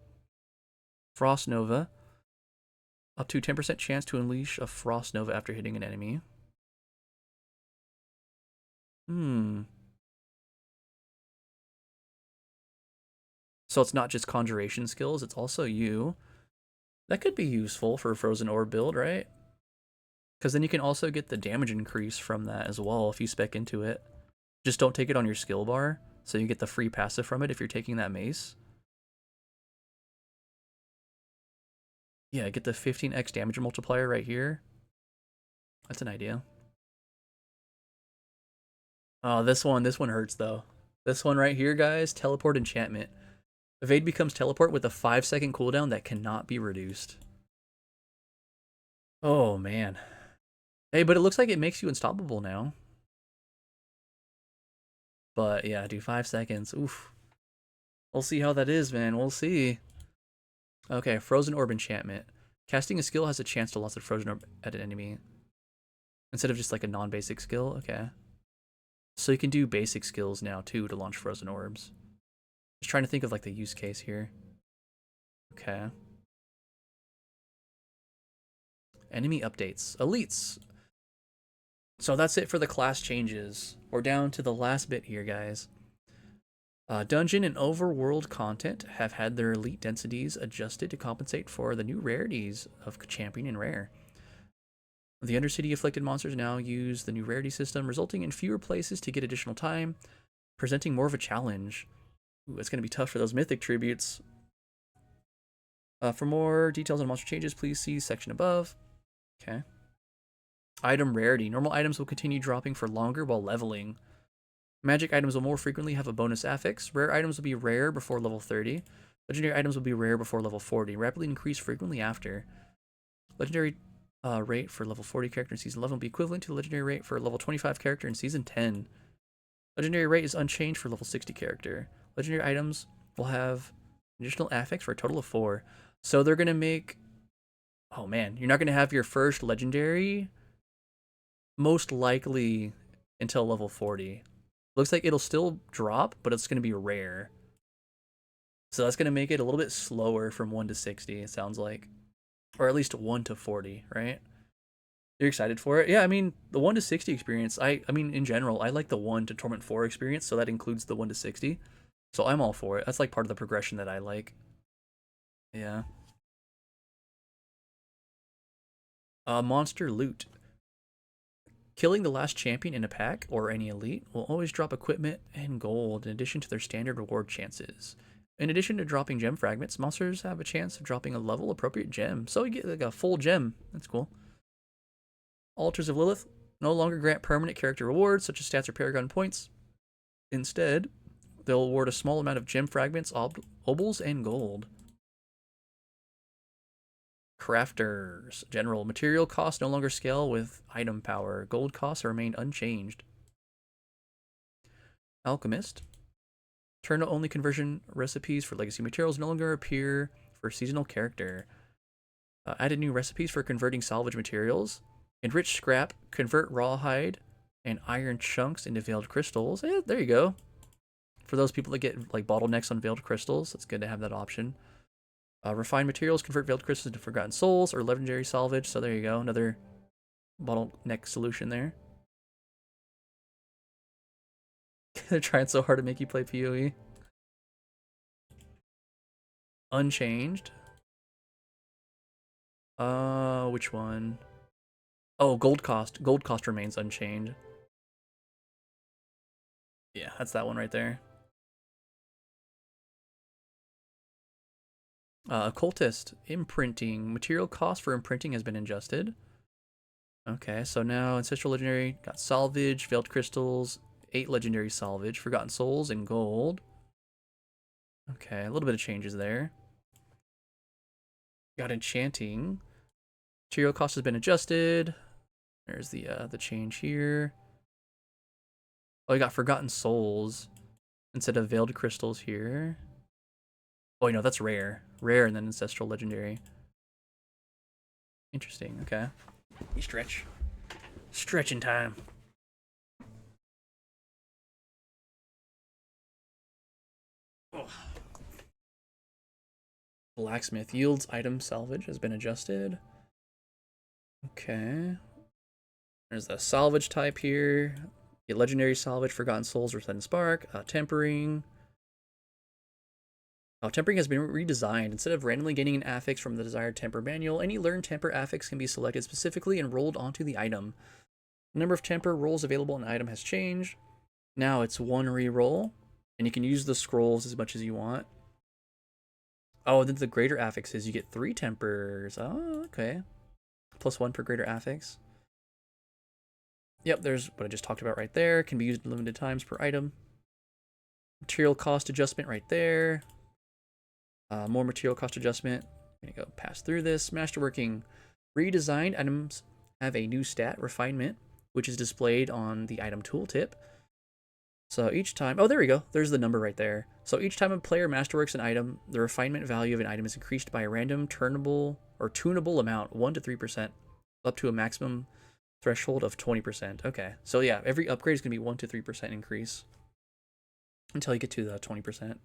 Frost Nova. Up to 10% chance to unleash a Frost Nova after hitting an enemy. So it's not just conjuration skills, it's also you. That could be useful for a Frozen Orb build, right? Because then you can also get the damage increase from that as well if you spec into it. Just don't take it on your skill bar, so you get the free passive from it if you're taking that mace. Yeah, get the 15x damage multiplier right here. That's an idea. Oh, this one hurts though. This one right here, guys, Teleport Enchantment. Evade becomes Teleport with a 5-second cooldown that cannot be reduced. Oh, man. Hey, but it looks like it makes you unstoppable now. But yeah, do 5 seconds. Oof. We'll see how that is, man. We'll see. Okay, Frozen Orb Enchantment. Casting a skill has a chance to launch a Frozen Orb at an enemy. Instead of just like a non-basic skill. Okay. So you can do basic skills now too to launch Frozen Orbs. Just trying to think of like the use case here. Okay. Enemy updates. Elites. So that's it for the class changes. We're down to the last bit here, guys. Dungeon and overworld content have had their elite densities adjusted to compensate for the new rarities of champion and rare. The Undercity afflicted monsters now use the new rarity system, resulting in fewer places to get additional time, presenting more of a challenge. Ooh, it's going to be tough for those mythic tributes. For more details on monster changes, please see section above. Okay. Item rarity. Normal items will continue dropping for longer while leveling. Magic items will more frequently have a bonus affix. Rare items will be rare before level 30. Legendary items will be rare before level 40. Rapidly increase frequently after. Legendary rate for level 40 character in Season 11 will be equivalent to the legendary rate for a level 25 character in Season 10. Legendary rate is unchanged for level 60 character. Legendary items will have additional affix for a total of 4. So they're going to make... Oh man, you're not going to have your first legendary most likely until level 40. Looks like it'll still drop, but it's going to be rare. So that's going to make it a little bit slower from 1 to 60, it sounds like. Or at least 1 to 40, right? You're excited for it? Yeah, I mean, the 1 to 60 experience, I mean, in general, I like the 1 to Torment 4 experience, so that includes the 1 to 60. So I'm all for it. That's like part of the progression that I like. Yeah. Monster loot. Killing the last champion in a pack, or any elite, will always drop equipment and gold in addition to their standard reward chances. In addition to dropping gem fragments, monsters have a chance of dropping a level appropriate gem. So you get like a full gem. That's cool. Altars of Lilith no longer grant permanent character rewards, such as stats or Paragon points. Instead, they'll award a small amount of gem fragments, obols, and gold. Crafters. General. Material costs no longer scale with item power. Gold costs remain unchanged. Alchemist. Turn-only conversion recipes for legacy materials no longer appear for seasonal character. Added new recipes for converting salvage materials. Enrich scrap. Convert rawhide and iron chunks into veiled crystals. There you go. For those people that get like bottlenecks on veiled crystals, it's good to have that option. Refined materials. Convert veiled crystals into forgotten souls or legendary salvage. So there you go. Another bottleneck solution there. They're trying so hard to make you play PoE. Unchanged. Which one? Oh, gold cost. Gold cost remains unchanged. Yeah, that's that one right there. Occultist. Imprinting. Material cost for imprinting has been adjusted. Okay, so now Ancestral Legendary got Salvage, Veiled Crystals, 8 Legendary Salvage, Forgotten Souls, and Gold. Okay, a little bit of changes there. Got Enchanting. Material cost has been adjusted. There's the change here. Oh, we got Forgotten Souls instead of Veiled Crystals here. Oh, no, that's rare. Rare and then Ancestral Legendary. Interesting, okay. You stretch. Stretching time. Oh. Blacksmith yields item salvage has been adjusted. Okay. There's the salvage type here. Get legendary salvage, forgotten souls, or sudden spark. Tempering. Tempering has been redesigned. Instead of randomly gaining an affix from the desired temper manual, any learned temper affix can be selected specifically and rolled onto the item. The number of temper rolls available in the item has changed. Now it's 1 reroll, and you can use the scrolls as much as you want. Oh, then the greater affixes, you get 3 tempers. Oh, okay. +1 per greater affix. Yep, there's what I just talked about right there. Can be used limited times per item. Material cost adjustment right there. More material cost adjustment. I'm gonna go pass through this. Masterworking. Redesigned items have a new stat, refinement, which is displayed on the item tooltip. So each time, oh, there we go. There's the number right there. So each time a player masterworks an item, the refinement value of an item is increased by a random turnable or tunable amount, 1 to 3%, up to a maximum threshold of 20%. Okay, so yeah, every upgrade is gonna be 1 to 3% increase until you get to the 20%.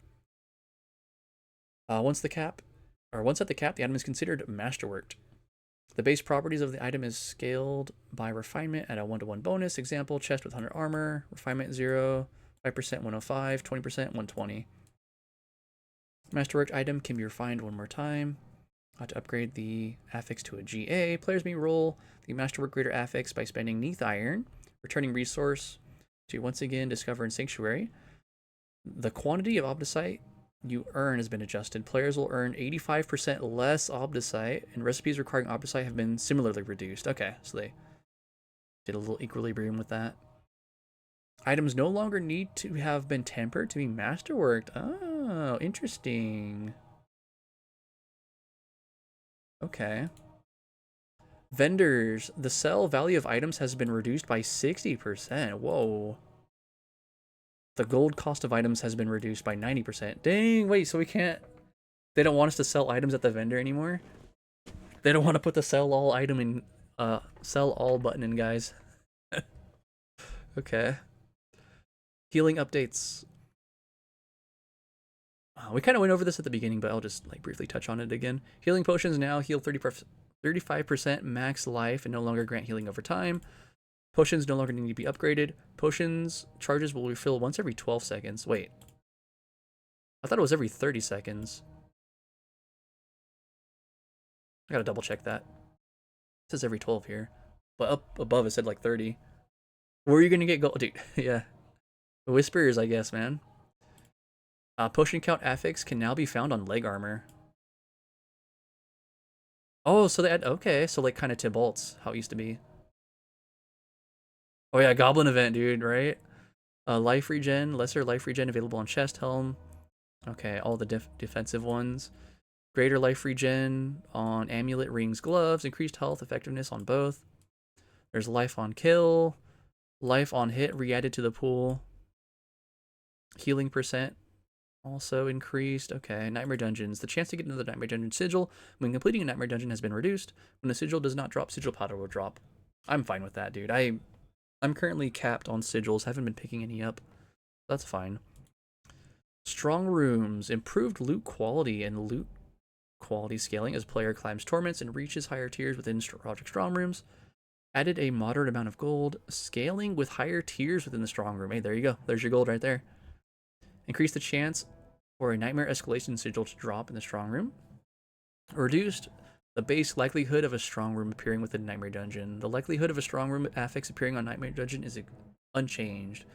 Once at the cap, the item is considered masterworked. The base properties of the item is scaled by refinement at a 1-to-1 bonus. Example, chest with 100 armor, refinement 0, 5% 105, 20% 120. Masterworked item can be refined 1 more time. To upgrade the affix to a GA, players may roll the Masterwork Greater affix by spending Neath Iron, returning resource to once again discover in Sanctuary. The quantity of Obdicite you earn has been adjusted. Players will earn 85% less Obdicite, and recipes requiring Obdicite have been similarly reduced. Okay, so they did a little equilibrium with that. Items no longer need to have been tempered to be masterworked. Oh, interesting. Okay. Vendors. The sell value of items has been reduced by 60%. Whoa. The gold cost of items has been reduced by 90%. Dang, wait, so we can't... They don't want us to sell items at the vendor anymore? They don't want to put the sell all item in... sell all button in, guys. Okay. Healing updates. We kind of went over this at the beginning, but I'll just like briefly touch on it again. Healing potions now heal 35% max life and no longer grant healing over time. Potions no longer need to be upgraded. Potions charges will refill once every 12 seconds. Wait. I thought it was every 30 seconds. I gotta double check that. It says every 12 here. But up above it said like 30. Where are you gonna get gold? Dude, yeah. The Whisperers, I guess, man. Potion count affix can now be found on leg armor. Oh, so they had, okay, so like kind of Tibalt's, how it used to be. Oh yeah, Goblin event, dude, right? Life regen, lesser life regen available on chest helm. Okay, all the defensive ones. Greater life regen on amulet, rings, gloves. Increased health effectiveness on both. There's life on kill. Life on hit re-added to the pool. Healing percent also increased. Okay, Nightmare Dungeons. The chance to get into the Nightmare Dungeon sigil when completing a Nightmare Dungeon has been reduced. When the sigil does not drop, sigil powder will drop. I'm fine with that, dude. I'm currently capped on sigils. Haven't been picking any up. That's fine. Strong rooms. Improved loot quality and loot quality scaling as player climbs torments and reaches higher tiers within Project Strong rooms. Added a moderate amount of gold. Scaling with higher tiers within the strong room. Hey, there you go. There's your gold right there. Increase the chance for a Nightmare Escalation sigil to drop in the strong room. Reduced the base likelihood of a strong room appearing within Nightmare Dungeon. The likelihood of a strong room affix appearing on Nightmare Dungeon is unchanged.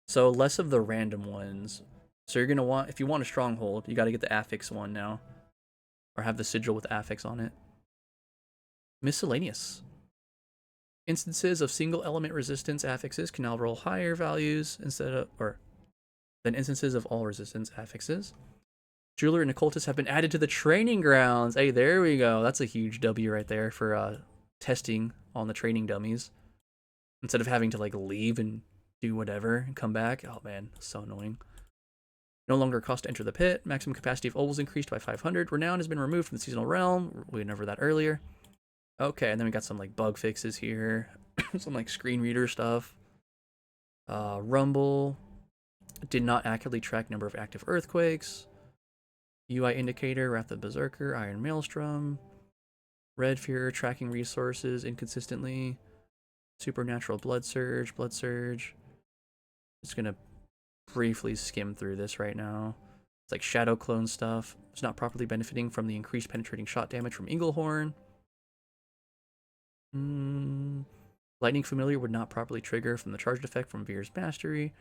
So less of the random ones. So you're going to want, if you want a stronghold, you got to get the affix one now. Or have the sigil with affix on it. Miscellaneous. Instances of single element resistance affixes can now roll higher values than instances of all resistance affixes. Jeweler and occultist have been added to the training grounds. Hey, there we go. That's a huge W right there for testing on the training dummies. Instead of having to like leave and do whatever and come back. Oh man, so annoying. No longer cost to enter the pit. Maximum capacity of ovals increased by 500. Renown has been removed from the seasonal realm. We went over that earlier. Okay, and then we got some like bug fixes here. Some like screen reader stuff. Rumble did not accurately track number of active earthquakes. UI indicator, Wrath of Berserker, Iron Maelstrom. Red Fear tracking resources inconsistently. Supernatural Blood Surge. Just gonna briefly skim through this right now. It's like Shadow Clone stuff. It's not properly benefiting from the increased penetrating shot damage from Eaglehorn. Lightning Familiar would not properly trigger from the charged effect from Veer's Mastery.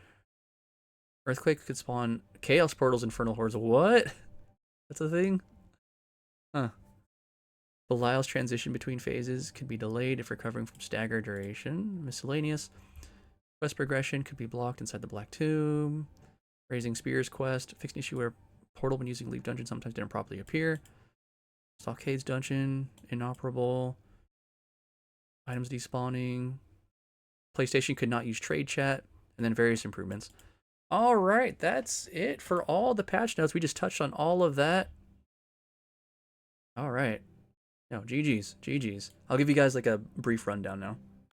Earthquake could spawn Chaos Portals, Infernal Hordes. What? That's a thing? Huh. Belial's transition between phases could be delayed if recovering from stagger duration. Miscellaneous. Quest progression could be blocked inside the Black Tomb. Raising Spears quest. Fixed an issue where portal when using Leave Dungeon sometimes didn't properly appear. Stockades Dungeon. Inoperable. Items despawning. PlayStation could not use trade chat. And then various improvements. Alright, that's it for all the patch notes. We just touched on all of that. Alright. No, GG's. I'll give you guys like a brief rundown now.